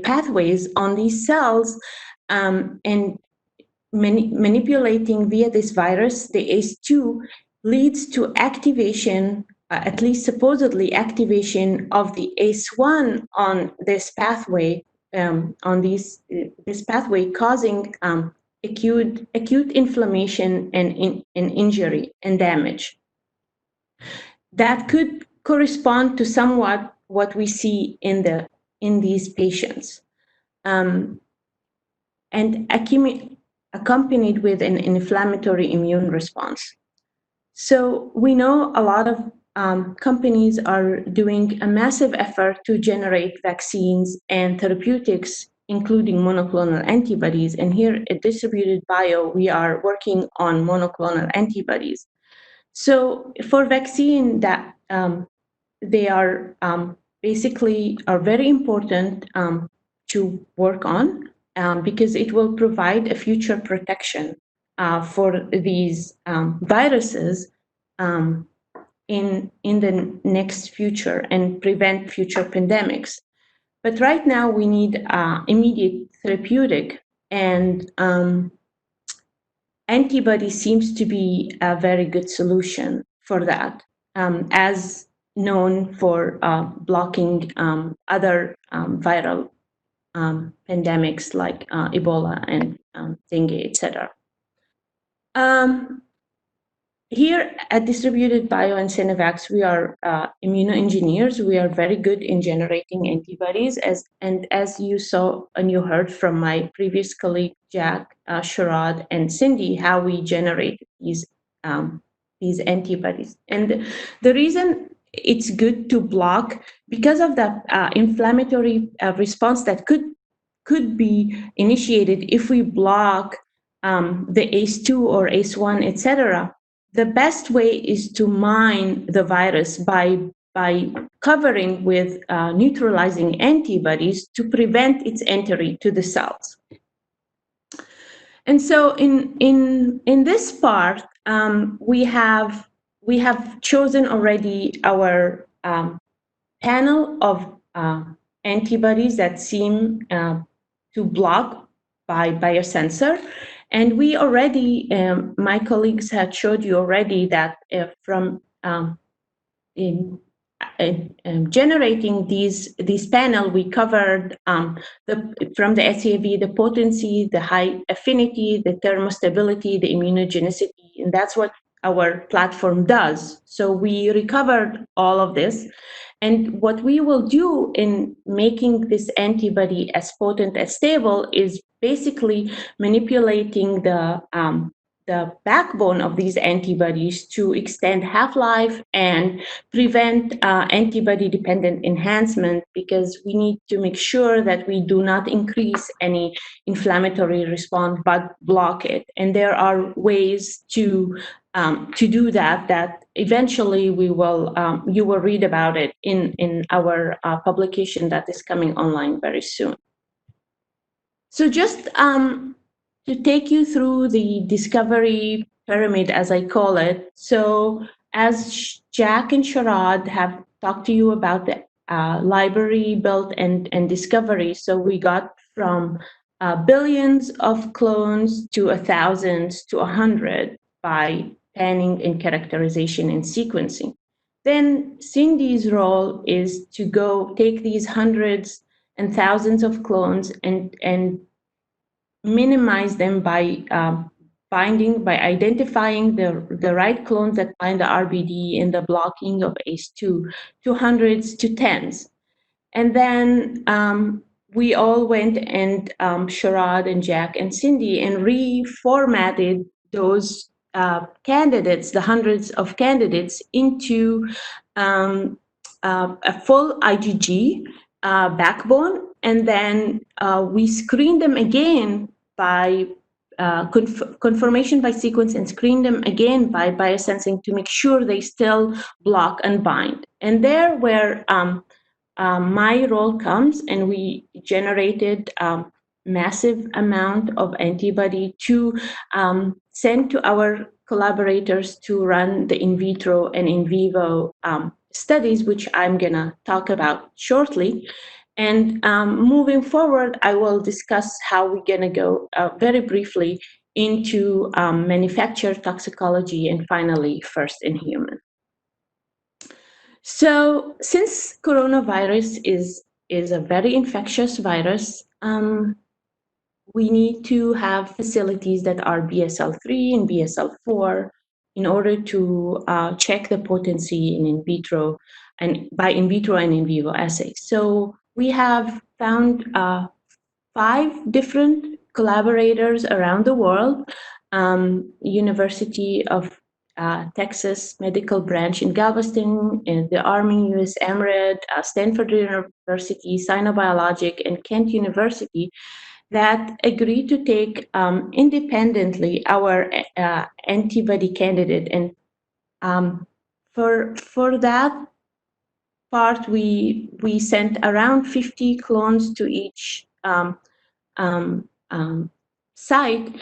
pathways on these cells and manipulating via this virus, the ACE2 leads to activation, at least supposedly activation of the ACE1 on this pathway, this pathway causing acute inflammation and injury and damage. That could correspond to somewhat what we see in these patients, and accompanied with an inflammatory immune response. So we know a lot of companies are doing a massive effort to generate vaccines and therapeutics including monoclonal antibodies. And here at Distributed Bio, we are working on monoclonal antibodies. So for vaccine, that they are basically are very important to work on because it will provide a future protection for these viruses in the next future and prevent future pandemics. But right now we need immediate therapeutic, and antibody seems to be a very good solution for that, as known for blocking other viral pandemics like Ebola and dengue, etc. Here at Distributed Bio and Centivax, we are immunoengineers. We are very good in generating antibodies, as you saw and you heard from my previous colleague Jack, Sharad, and Cindy, how we generate these antibodies. And the reason it's good to block, because of the inflammatory response that could be initiated if we block the ACE2 or ACE1, etc. The best way is to mine the virus by covering with neutralizing antibodies to prevent its entry to the cells. And so in this part, we have chosen already our panel of antibodies that seem to block by Biosensor. And we already, my colleagues had showed you already that from generating these panel, we covered from the SAV, the potency, the high affinity, the thermostability, the immunogenicity, and that's what our platform does. So we recovered all of this. And what we will do in making this antibody as potent as stable is basically manipulating the backbone of these antibodies to extend half-life and prevent antibody-dependent enhancement, because we need to make sure that we do not increase any inflammatory response but block it. And there are ways to do that eventually we will you will read about it in our publication that is coming online very soon. So just to take you through the discovery pyramid, as I call it. So as Jack and Sharad have talked to you about the library built and discovery, so we got from billions of clones to 1,000s to 100 by panning and characterization and sequencing. Then Cindy's role is to go take these hundreds and thousands of clones and minimize them by identifying the right clones that bind the RBD and the blocking of ACE2 to hundreds to tens. And then we all went and Sharad and Jack and Cindy and reformatted those candidates, the hundreds of candidates, into a full IgG backbone. And then we screened them again by confirmation by sequence and screen them again by biosensing to make sure they still block and bind. And there where my role comes, and we generated massive amount of antibody to send to our collaborators to run the in vitro and in vivo studies, which I'm gonna talk about shortly. And moving forward, I will discuss how we're gonna go very briefly into manufacture toxicology and finally first in human. So since coronavirus is a very infectious virus, we need to have facilities that are BSL-3 and BSL-4 in order to check the potency in vitro and by in vitro and in vivo assays. So we have found 5 different collaborators around the world. University of Texas Medical Branch in Galveston, in the Army, U.S. Emirates, Stanford University, Sino Biological, and Kent University that agreed to take independently our antibody candidate. And for that part, we sent around 50 clones to each site,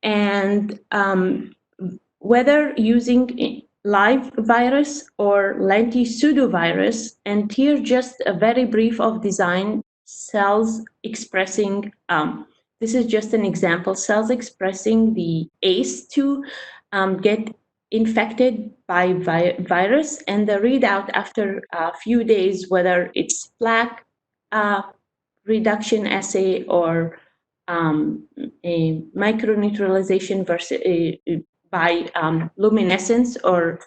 and whether using live virus or lenti-pseudovirus. And here just a very brief of design: cells expressing, this is just an example, cells expressing the ACE2 get infected by virus, and the readout after a few days, whether it's plaque reduction assay or a microneutralization versus by luminescence or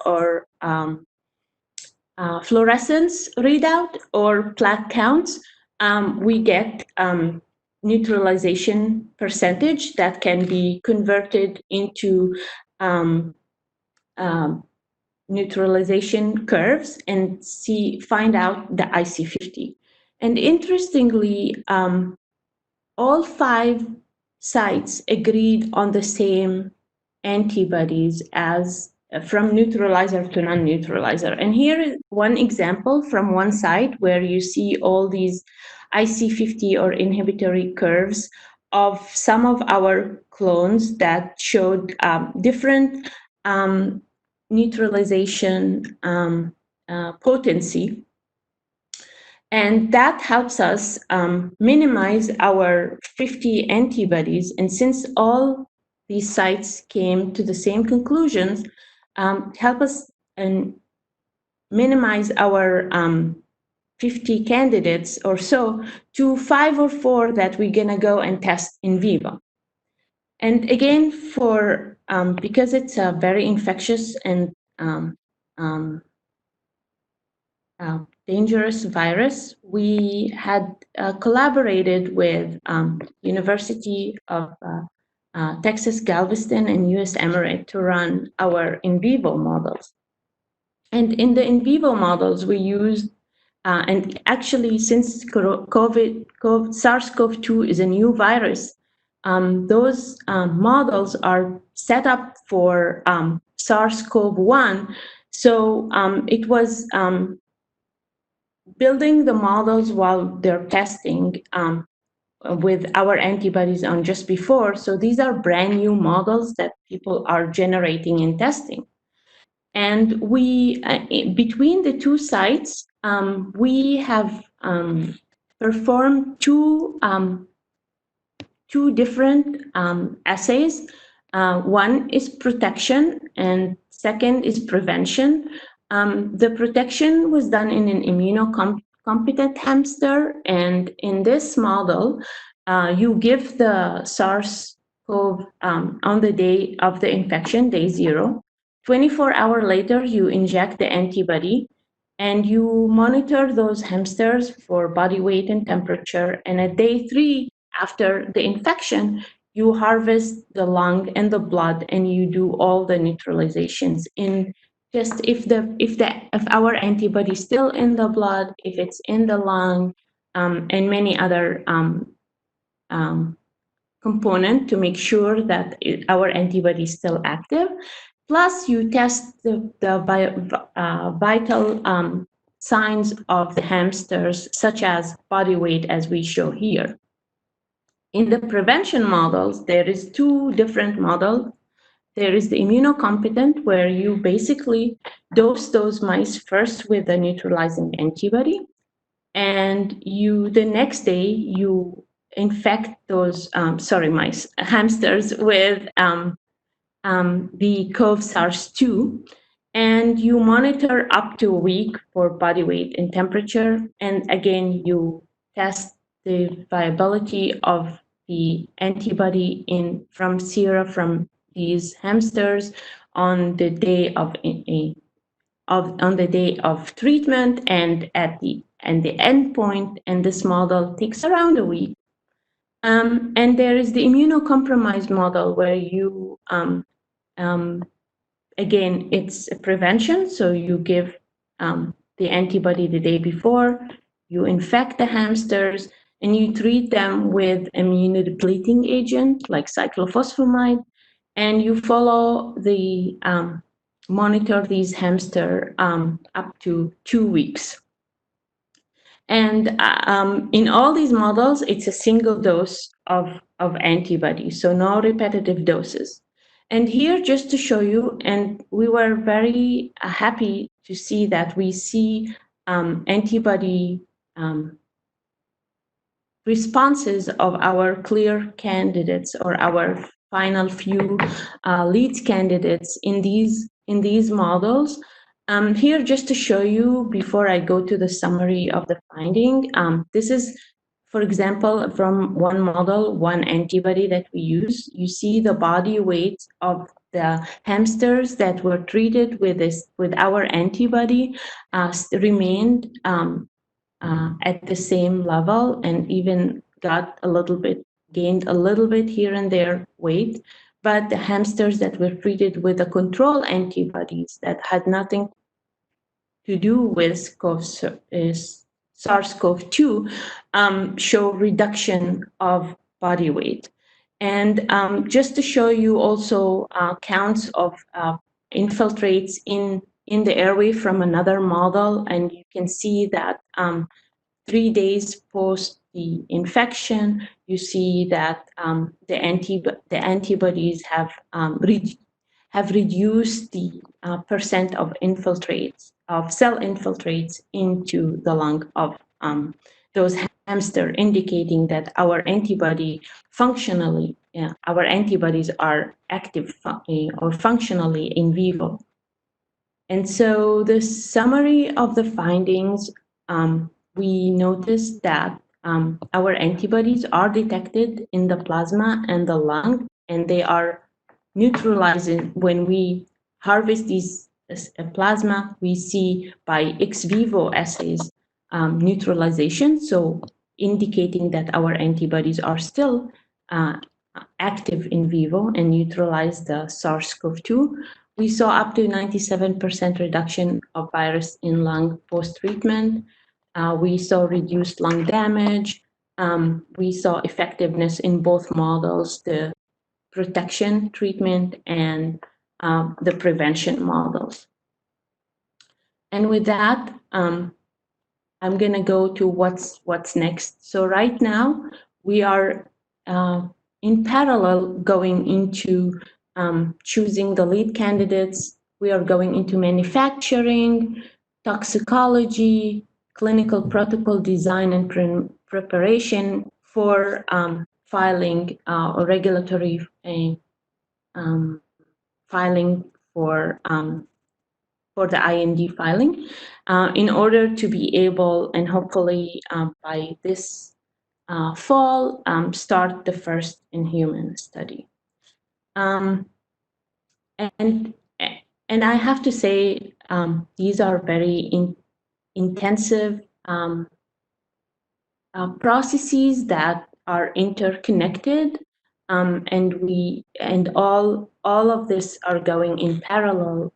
fluorescence readout or plaque counts, we get neutralization percentage that can be converted into neutralization curves and find out the IC50. And interestingly, all 5 sites agreed on the same antibodies as from neutralizer to non-neutralizer. And here is one example from one site where you see all these IC50 or inhibitory curves of some of our clones that showed different neutralization potency. And that helps us minimize our 50 antibodies. And since all these sites came to the same conclusions, help us minimize our 50 candidates or so to 5 or 4 that we're gonna go and test in vivo. And again, for because it's a very infectious and dangerous virus, we had collaborated with University of Texas Galveston and U.S. Emirates to run our in vivo models. And in the in vivo models, we used, and actually since SARS-CoV-2 is a new virus, those models are set up for SARS-CoV-1. So it was building the models while they're testing with our antibodies on just before. So these are brand new models that people are generating and testing. And we, between the 2 sites, we have performed two different assays. One is protection and second is prevention. The protection was done in an immunocompetent hamster, and in this model, you give the SARS-CoV on the day of the infection, day 0. 24 hours later, you inject the antibody, and you monitor those hamsters for body weight and temperature. And at day 3, after the infection, you harvest the lung and the blood, and you do all the neutralizations in just if our antibody is still in the blood, if it's in the lung, and many other component to make sure that our antibody is still active. Plus, you test the vital signs of the hamsters, such as body weight, as we show here. In the prevention models, there is 2 different models. There is the immunocompetent, where you basically dose those mice first with a neutralizing antibody, and the next day you infect those hamsters with the CoV SARS-2, and you monitor up to a week for body weight and temperature. And again, you test the viability of the antibody from sera from these hamsters on the day of treatment and at the end point. And this model takes around a week. And there is the immunocompromised model, where you again, it's a prevention. So you give the antibody the day before, you infect the hamsters, and you treat them with immunodepleting agent like cyclophosphamide, and you follow the monitor these hamster up to 2 weeks. And in all these models, it's a single dose of antibody, so no repetitive doses. And here, just to show you, and we were very happy to see that we see antibody responses of our clear candidates or our final few lead candidates in these models. Here, just to show you before I go to the summary of the finding, this is, for example, from one model, one antibody that we use. You see the body weight of the hamsters that were treated with our antibody remained at the same level, and even gained a little bit here and there weight. But the hamsters that were treated with the control antibodies that had nothing to do with SARS-CoV-2 show reduction of body weight. And just to show you also counts of infiltrates in the airway from another model, and you can see that 3 days post the infection, you see that the antibodies have reduced the percent of infiltrates, of cell infiltrates into the lung of those hamster, indicating that our antibody functionally, our antibodies are active or functionally in vivo. And so the summary of the findings, we noticed that our antibodies are detected in the plasma and the lung, and they are neutralizing when we harvest these plasma. We see by ex vivo assays neutralization, so indicating that our antibodies are still active in vivo and neutralize the SARS-CoV-2. We saw up to 97% reduction of virus in lung post-treatment. We saw reduced lung damage. We saw effectiveness in both models, the protection treatment and the prevention models. And with that, I'm going to go to what's next. So right now, we are in parallel going into choosing the lead candidates. We are going into manufacturing, toxicology, clinical protocol design and preparation for filing or regulatory filing for the IND filing in order to be able, and hopefully by this fall, start the first in-human study. And I have to say, these are very intensive processes that are interconnected, and all of this are going in parallel.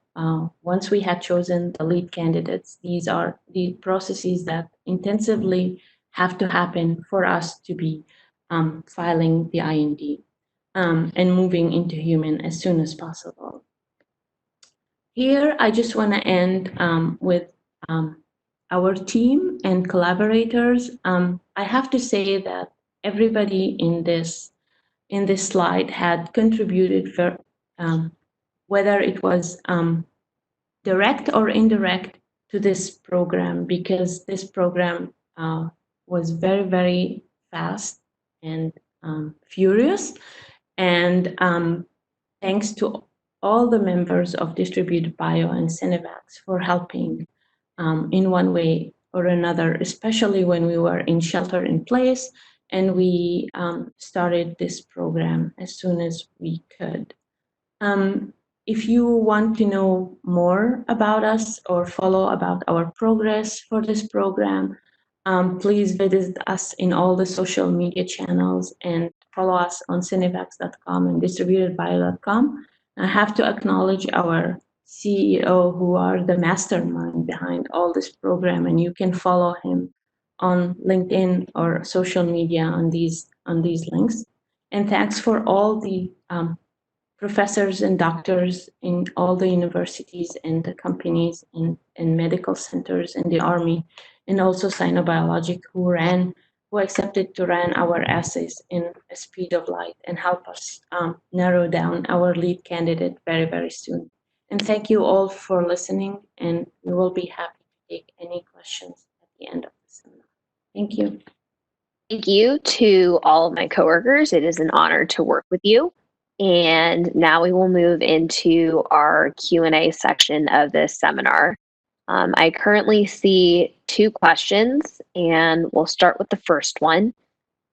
Once we had chosen the lead candidates, these are the processes that intensively have to happen for us to be filing the IND and moving into human as soon as possible. Here, I just want to end with our team and collaborators. I have to say that everybody in this slide had contributed for whether it was direct or indirect to this program, because this program was very, very fast and furious. And thanks to all the members of Distributed Bio and Centivax for helping in one way or another, especially when we were in shelter in place, and we started this program as soon as we could. If you want to know more about us or follow about our progress for this program, please visit us in all the social media channels and follow us on Centivax.com and distributedbio.com. I have to acknowledge our CEO who are the mastermind behind all this program, and you can follow him on LinkedIn or social media on these links. And thanks for all the professors and doctors in all the universities and the companies and medical centers in the Army, and also Sino Biological who accepted to run our assays in a speed of light and help us narrow down our lead candidate very, very soon. And thank you all for listening, and we will be happy to take any questions at the end of the seminar. Thank you. Thank you to all of my coworkers. It is an honor to work with you. And now we will move into our Q&A section of this seminar. I currently see 2 questions, and we'll start with the first one.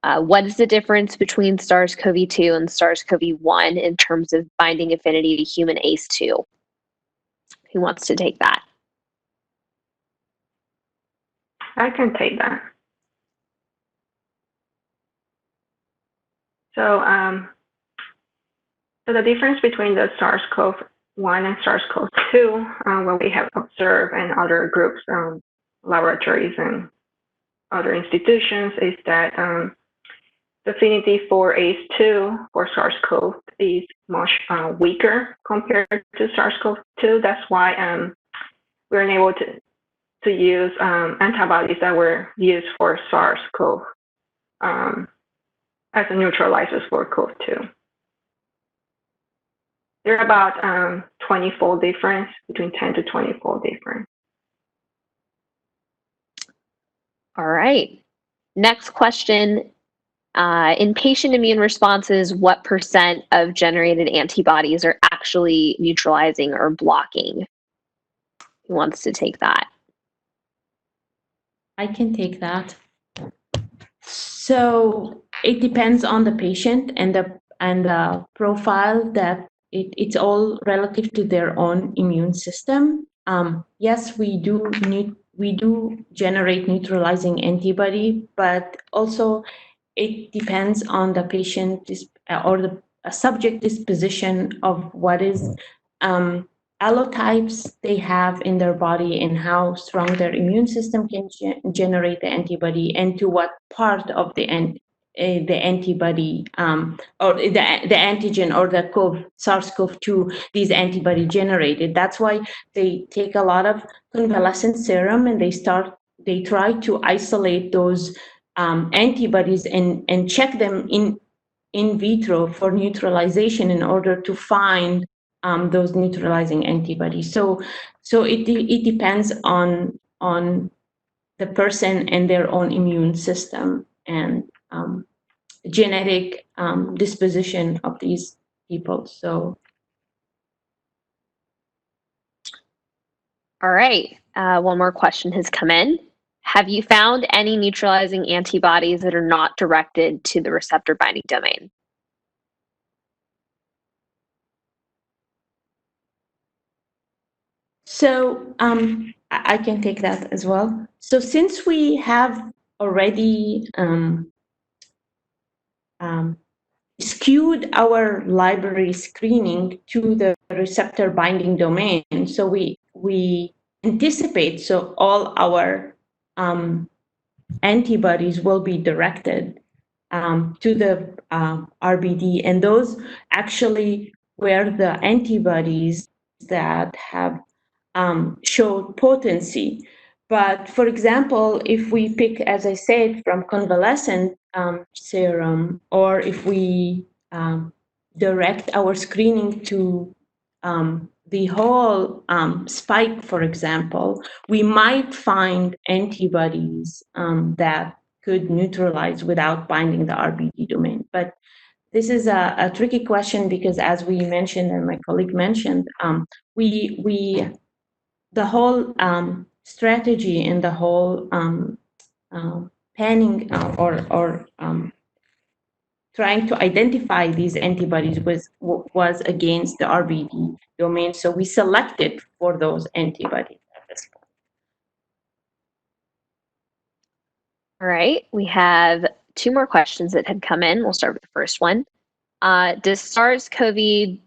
What is the difference between SARS-CoV-2 and SARS-CoV-1 in terms of binding affinity to human ACE2? Who wants to take that? I can take that. So, so the difference between the SARS-CoV-1 and SARS-CoV-2, what we have observed in other groups, laboratories and other institutions, is that the affinity for ACE2 for SARS-CoV is much weaker compared to SARS-CoV-2. That's why we're unable to use antibodies that were used for SARS-CoV as a neutralizers for CoV-2. They're about 20-fold difference, between 10 to 20-fold difference. All right. Next question. In patient immune responses, what % of generated antibodies are actually neutralizing or blocking? Who wants to take that? I can take that. So it depends on the patient and the profile that it's all relative to their own immune system. Yes, we do generate neutralizing antibody, but also it depends on the patient or the subject disposition of what is allotypes they have in their body and how strong their immune system can generate the antibody, and to what part of the antibody or the antigen or the SARS-CoV-2 these antibody generated. That's why they take a lot of convalescent serum and they try to isolate those antibodies and check them in vitro for neutralization in order to find those neutralizing antibodies. So it depends on the person and their own immune system and genetic disposition of these people. So. All right. One more question has come in. Have you found any neutralizing antibodies that are not directed to the receptor binding domain? So I can take that as well. So since we have already skewed our library screening to the receptor binding domain, so we anticipate so all our antibodies will be directed to the RBD, and those actually were the antibodies that have showed potency. But for example, if we pick, as I said, from convalescent serum, or if we direct our screening to the whole spike, for example, we might find antibodies that could neutralize without binding the RBD domain. But this is a tricky question because, as we mentioned and my colleague mentioned, the whole strategy and the whole panning or trying to identify these antibodies was against the RBD domain. So we selected for those antibodies at this point. All right, we have 2 more questions that had come in. We'll start with the first one. Does SARS-CoV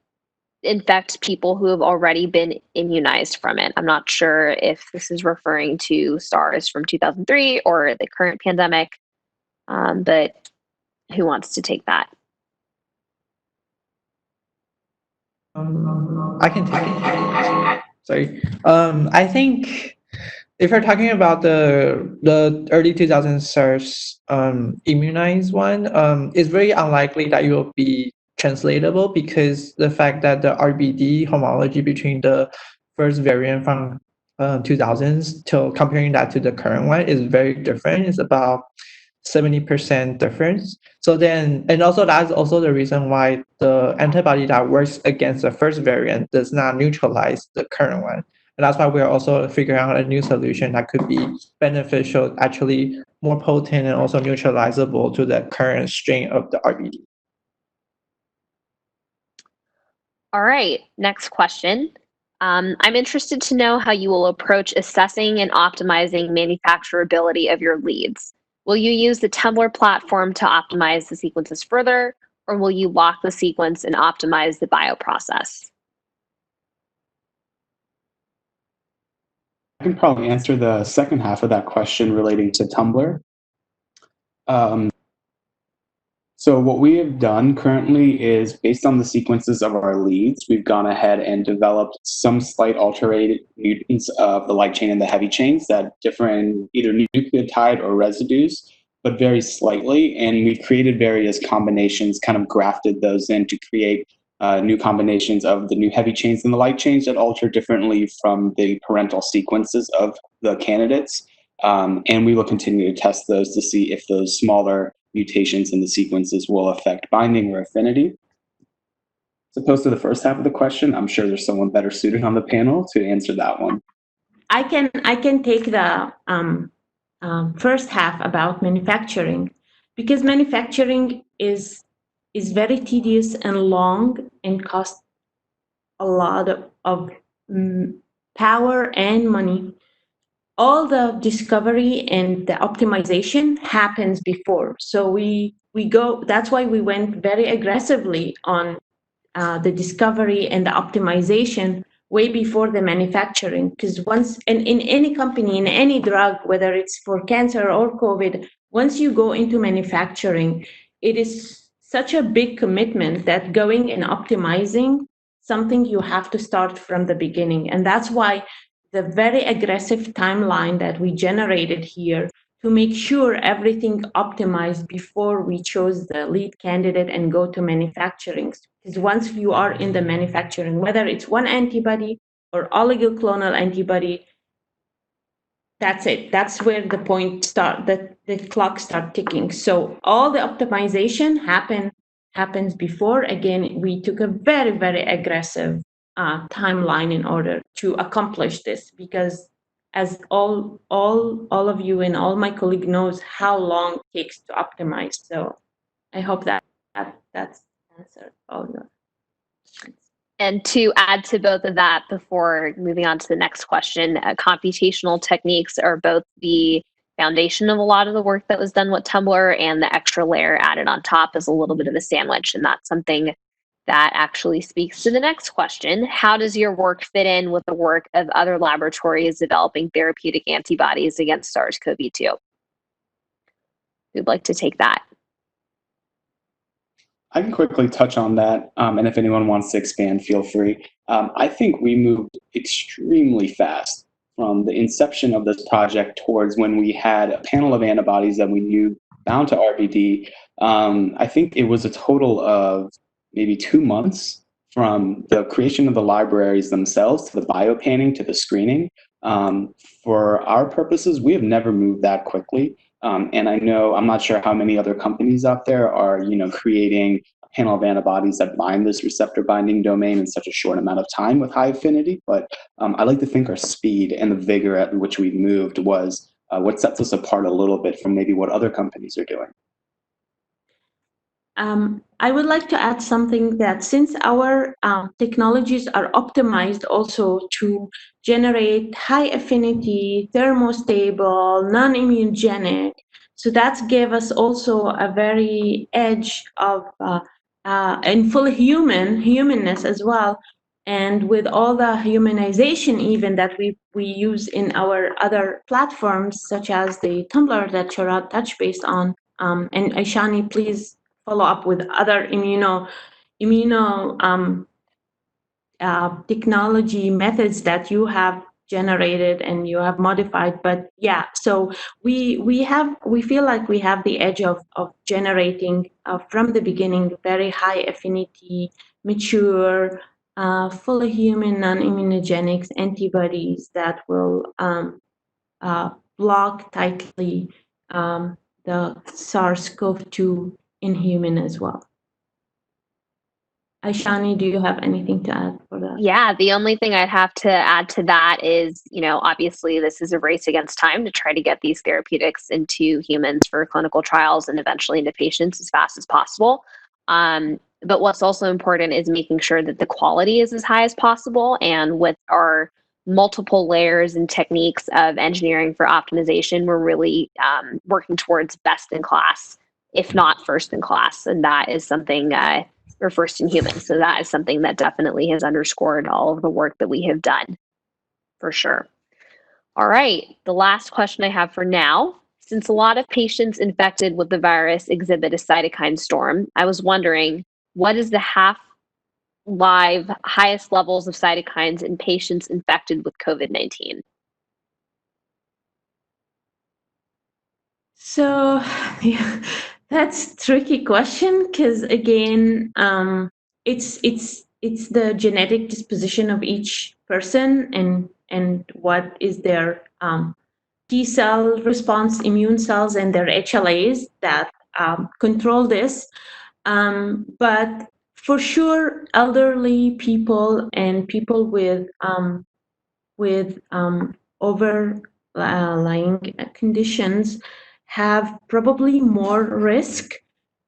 infect people who have already been immunized from it. I'm not sure if this is referring to SARS from 2003 or the current pandemic, but who wants to take that? I can take it. Sorry. I think if we're talking about the early 2000s SARS immunized one, it's very unlikely that it will be translatable because the fact that the RBD homology between the first variant from 2000s to comparing that to the current one is very different. It's about 70% difference. So then, and also that's also the reason why the antibody that works against the first variant does not neutralize the current one. And that's why we're also figuring out a new solution that could be beneficial, actually more potent and also neutralizable to the current strain of the RBD. All right, next question. I'm interested to know how you will approach assessing and optimizing manufacturability of your leads. Will you use the Templr platform to optimize the sequences further, or will you lock the sequence and optimize the bioprocess? I can probably answer the second half of that question relating to Templr. So what we have done currently is, based on the sequences of our leads, we've gone ahead and developed some slight altered mutants of the light chain and the heavy chains that differ in either nucleotide or residues, but very slightly. And we've created various combinations, kind of grafted those in to create new combinations of the new heavy chains and the light chains that alter differently from the parental sequences of the candidates. And we will continue to test those to see if those smaller mutations in the sequences will affect binding or affinity. As opposed to the first half of the question, I'm sure there's someone better suited on the panel to answer that one. I can take the first half about manufacturing, because manufacturing is very tedious and long and costs a lot of power and money. All the discovery and the optimization happens before. So we go, that's why we went very aggressively on the discovery and the optimization way before the manufacturing. Because once, and in any company, in any drug, whether it's for cancer or COVID, once you go into manufacturing, it is such a big commitment that going and optimizing something, you have to start from the beginning. And that's why the very aggressive timeline that we generated here to make sure everything optimized before we chose the lead candidate and go to manufacturing. Because once you are in the manufacturing, whether it's one antibody or oligoclonal antibody, that's it. That's where the point start, the clock start ticking. So all the optimization happens before. Again, we took a very, very aggressive timeline in order to accomplish this, because as all of you and all my colleagues knows how long it takes to optimize. So I hope that's answered all your questions. And to add to both of that, before moving on to the next question, computational techniques are both the foundation of a lot of the work that was done with Templr, and the extra layer added on top is a little bit of a sandwich. And that's something that actually speaks to the next question. How does your work fit in with the work of other laboratories developing therapeutic antibodies against SARS-CoV-2? Who'd like to take that? I can quickly touch on that, and if anyone wants to expand, feel free. I think we moved extremely fast from the inception of this project towards when we had a panel of antibodies that we knew bound to RBD. I think it was a total of maybe 2 months from the creation of the libraries themselves to the biopanning to the screening. For our purposes, we have never moved that quickly. And I know, I'm not sure how many other companies out there are, creating a panel of antibodies that bind this receptor binding domain in such a short amount of time with high affinity. But I like to think our speed and the vigor at which we moved was what sets us apart a little bit from maybe what other companies are doing. I would like to add something, that since our technologies are optimized also to generate high affinity, thermostable, non-immunogenic, so that gave us also a very edge of and full humanness as well. And with all the humanization even that we use in our other platforms, such as the Tumblr that Sharad touched based on, and Aishani, please follow up with other immuno technology methods that you have generated and you have modified. But yeah, so we feel like we have the edge of generating from the beginning very high affinity, mature, fully human, non-immunogenic antibodies that will block tightly the SARS-CoV-2 in human as well. Aishani, do you have anything to add for that? Yeah, the only thing I'd have to add to that is, obviously this is a race against time to try to get these therapeutics into humans for clinical trials and eventually into patients as fast as possible. But what's also important is making sure that the quality is as high as possible. And with our multiple layers and techniques of engineering for optimization, we're really working towards best in class, if not first in class. And that is something or first in humans. So that is something that definitely has underscored all of the work that we have done, for sure. All right, the last question I have for now. Since a lot of patients infected with the virus exhibit a cytokine storm, I was wondering, what is the half-life highest levels of cytokines in patients infected with COVID-19? So, yeah, that's a tricky question because again, it's the genetic disposition of each person and what is their T cell response, immune cells, and their HLAs that control this. But for sure, elderly people and people with overlying conditions have probably more risk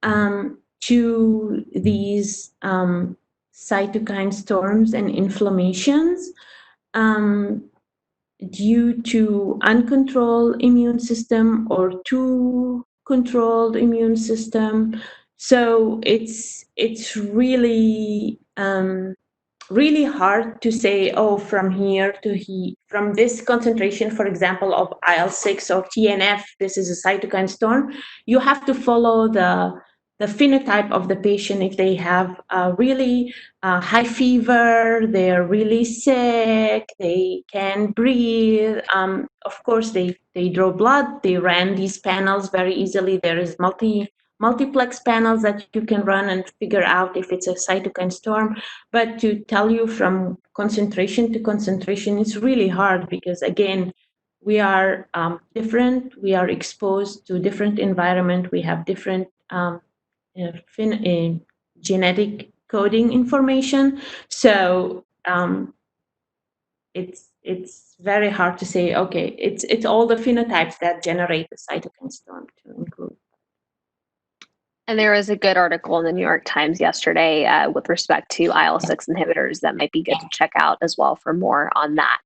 to these cytokine storms and inflammations due to uncontrolled immune system or too controlled immune system. So it's really really hard to say, oh, from here to here, from this concentration, for example, of IL-6 or TNF, this is a cytokine storm. You have to follow the phenotype of the patient. If they have really high fever, they're really sick, they can breathe. Of course, they draw blood. They ran these panels very easily. There is multiplex panels that you can run and figure out if it's a cytokine storm. But to tell you from concentration to concentration, it's really hard because, again, we are different. We are exposed to different environment. We have different genetic coding information. So it's very hard to say, okay, it's all the phenotypes that generate the cytokine storm to include. And there was a good article in the New York Times yesterday with respect to IL-6 inhibitors that might be good to check out as well for more on that.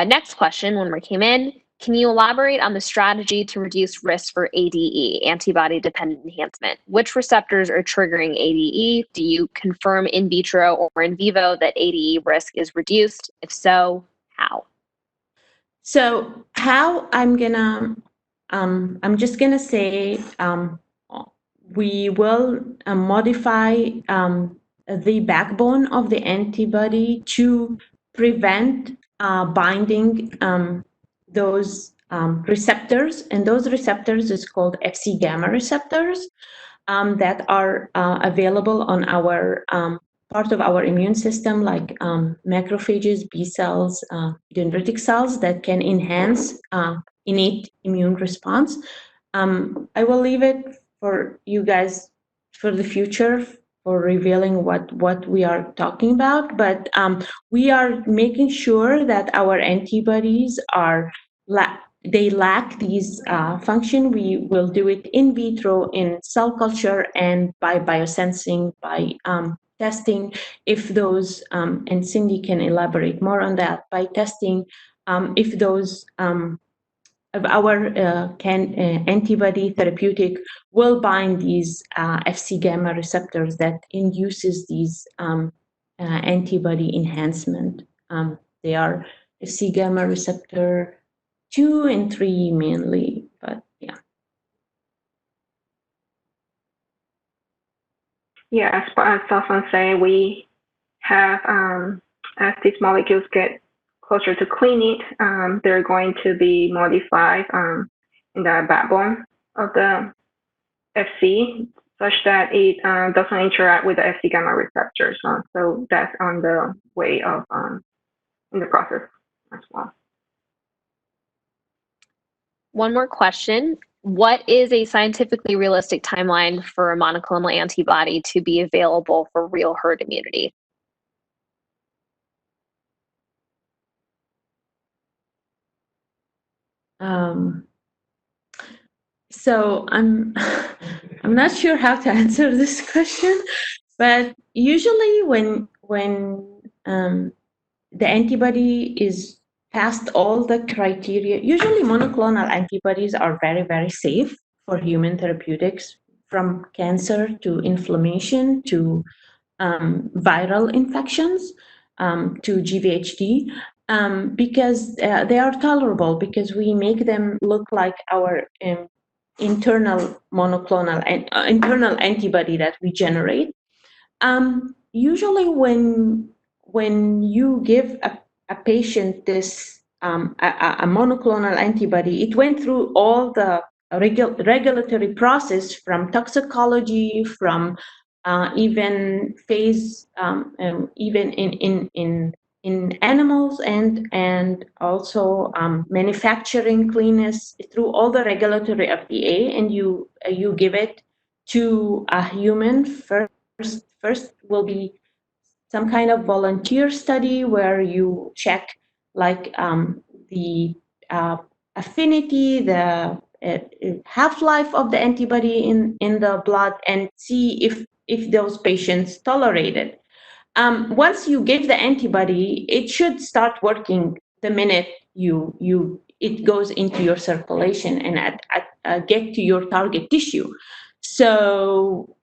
Next question, one more came in. Can you elaborate on the strategy to reduce risk for ADE, antibody-dependent enhancement? Which receptors are triggering ADE? Do you confirm in vitro or in vivo that ADE risk is reduced? If so, how? So how I'm just gonna say we will modify the backbone of the antibody to prevent binding those receptors, and those receptors is called Fc gamma receptors that are available on our part of our immune system, like macrophages, B cells, dendritic cells that can enhance innate immune response. I will leave it for you guys for the future for revealing what we are talking about, but we are making sure that our antibodies are they lack these function. We will do it in vitro in cell culture and by biosensing, by testing if those, and Cindy can elaborate more on that, by testing if those antibody therapeutic will bind these Fc gamma receptors that induces these antibody enhancement. They are Fc gamma receptor 2 and 3 mainly, but yeah. Yeah, as Stefan say, we have, as these molecules get closer to cleaning, they're going to be modified in the backbone of the Fc such that it doesn't interact with the Fc gamma receptors. So that's on the way of in the process as well. One more question. What is a scientifically realistic timeline for a monoclonal antibody to be available for real herd immunity? So I'm not sure how to answer this question, but usually when the antibody is past all the criteria, usually monoclonal antibodies are very, very safe for human therapeutics, from cancer to inflammation to viral infections to GVHD. Because they are tolerable, because we make them look like our internal monoclonal and internal antibody that we generate. Usually when you give a patient this a monoclonal antibody, it went through all the regulatory process, from toxicology, from even phase, even in animals, and also manufacturing cleanness, through all the regulatory FDA, and you give it to a human first. First will be some kind of volunteer study where you check like the affinity, the half-life of the antibody in the blood, and see if those patients tolerate it. Once you give the antibody, it should start working the minute it goes into your circulation and get to your target tissue. So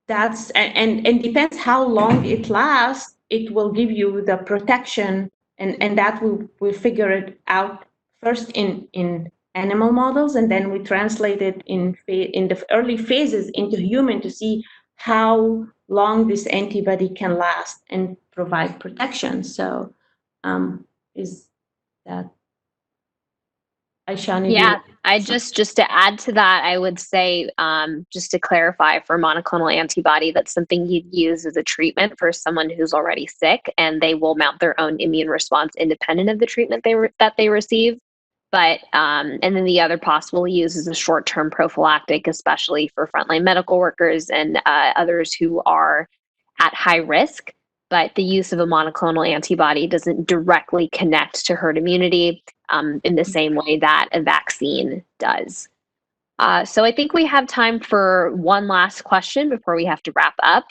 that's and depends how long it lasts. It will give you the protection, and that we figure it out first in animal models, and then we translate it in the early phases into human to see how long this antibody can last and provide protection. So is that Aishani? Yeah, I just to add to that, I would say, just to clarify, for monoclonal antibody, that's something you'd use as a treatment for someone who's already sick, and they will mount their own immune response independent of the treatment that they receive. But and then the other possible use is a short-term prophylactic, especially for frontline medical workers and others who are at high risk. But the use of a monoclonal antibody doesn't directly connect to herd immunity in the same way that a vaccine does. So I think we have time for one last question before we have to wrap up.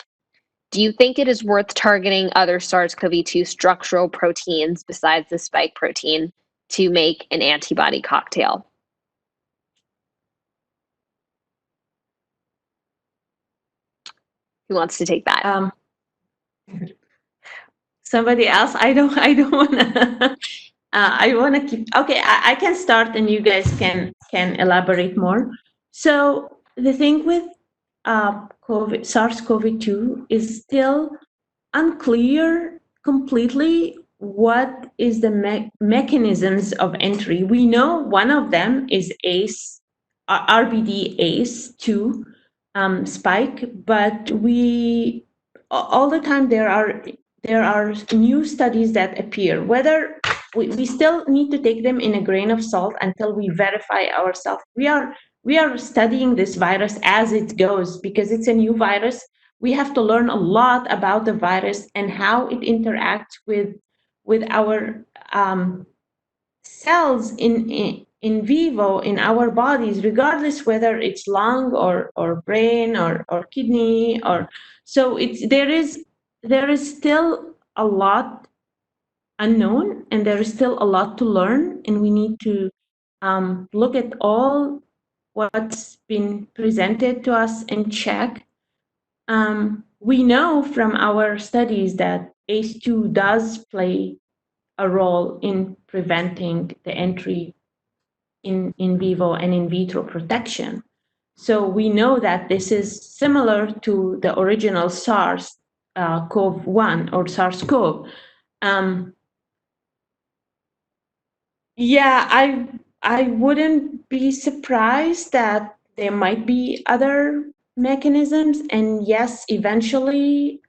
Do you think it is worth targeting other SARS-CoV-2 structural proteins besides the spike protein to make an antibody cocktail? Who wants to take that? Somebody else. I don't want to. I want to keep. Okay, I can start, and you guys can elaborate more. So the thing with SARS-CoV-2 is still unclear completely what is the mechanisms of entry. We know one of them is ACE, RBD ACE2 spike, but we all the time there are new studies that appear. Whether we still need to take them in a grain of salt until we verify ourselves. We are studying this virus as it goes, because it's a new virus. We have to learn a lot about the virus and how it interacts with our cells in vivo in our bodies, regardless whether it's lung or brain or kidney. Or so there is still a lot unknown, and there is still a lot to learn, and we need to look at all what's been presented to us and check. We know from our studies that ACE2 does play a role in preventing the entry in vivo and in vitro protection. So we know that this is similar to the original SARS CoV-1 or SARS-CoV. Yeah, I wouldn't be surprised that there might be other mechanisms, and yes, eventually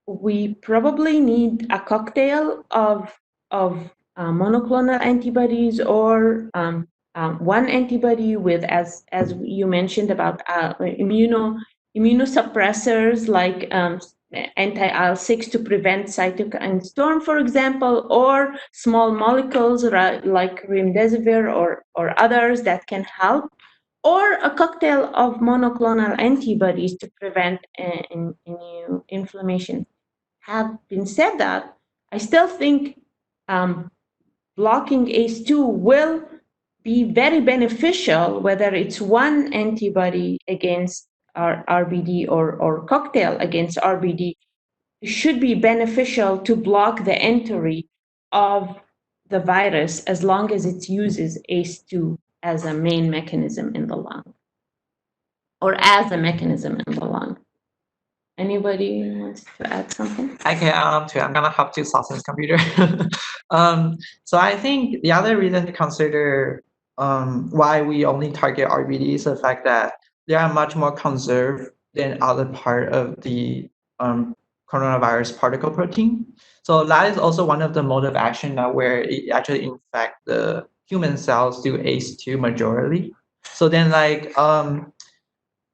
we probably need a cocktail of monoclonal antibodies or one antibody with, as you mentioned, about immunosuppressors like anti-IL-6 to prevent cytokine storm, for example, or small molecules like remdesivir or others that can help, or a cocktail of monoclonal antibodies to prevent inflammation. Have been said that, I still think blocking ACE2 will be very beneficial, whether it's one antibody against RBD or cocktail against RBD. It should be beneficial to block the entry of the virus as long as it uses ACE2 as a main mechanism in the lung, or as a mechanism in the lung. Anybody wants to add something? I can add to. I'm gonna hop to Saucin's computer. So I think the other reason to consider why we only target RBD is the fact that they are much more conserved than other part of the coronavirus particle protein. So that is also one of the mode of action now where it actually infect the human cells through ACE2 majorly. So then like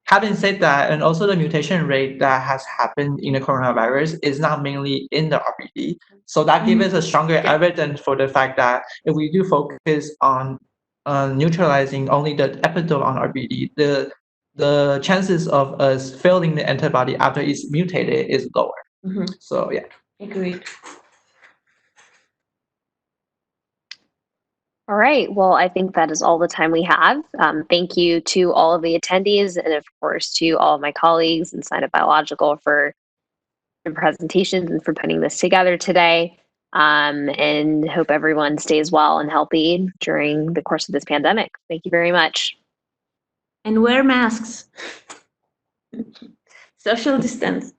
having said that, and also the mutation rate that has happened in the coronavirus is not mainly in the RBD. So that gives us a stronger evidence for the fact that if we do focus on neutralizing only the epitope on RBD, the chances of us failing the antibody after it's mutated is lower. So yeah. Agreed. All right. Well, I think that is all the time we have. Thank you to all of the attendees, and of course to all of my colleagues in Sino Biological for the presentations and for putting this together today. And hope everyone stays well and healthy during the course of this pandemic. Thank you very much. And wear masks. Social distance.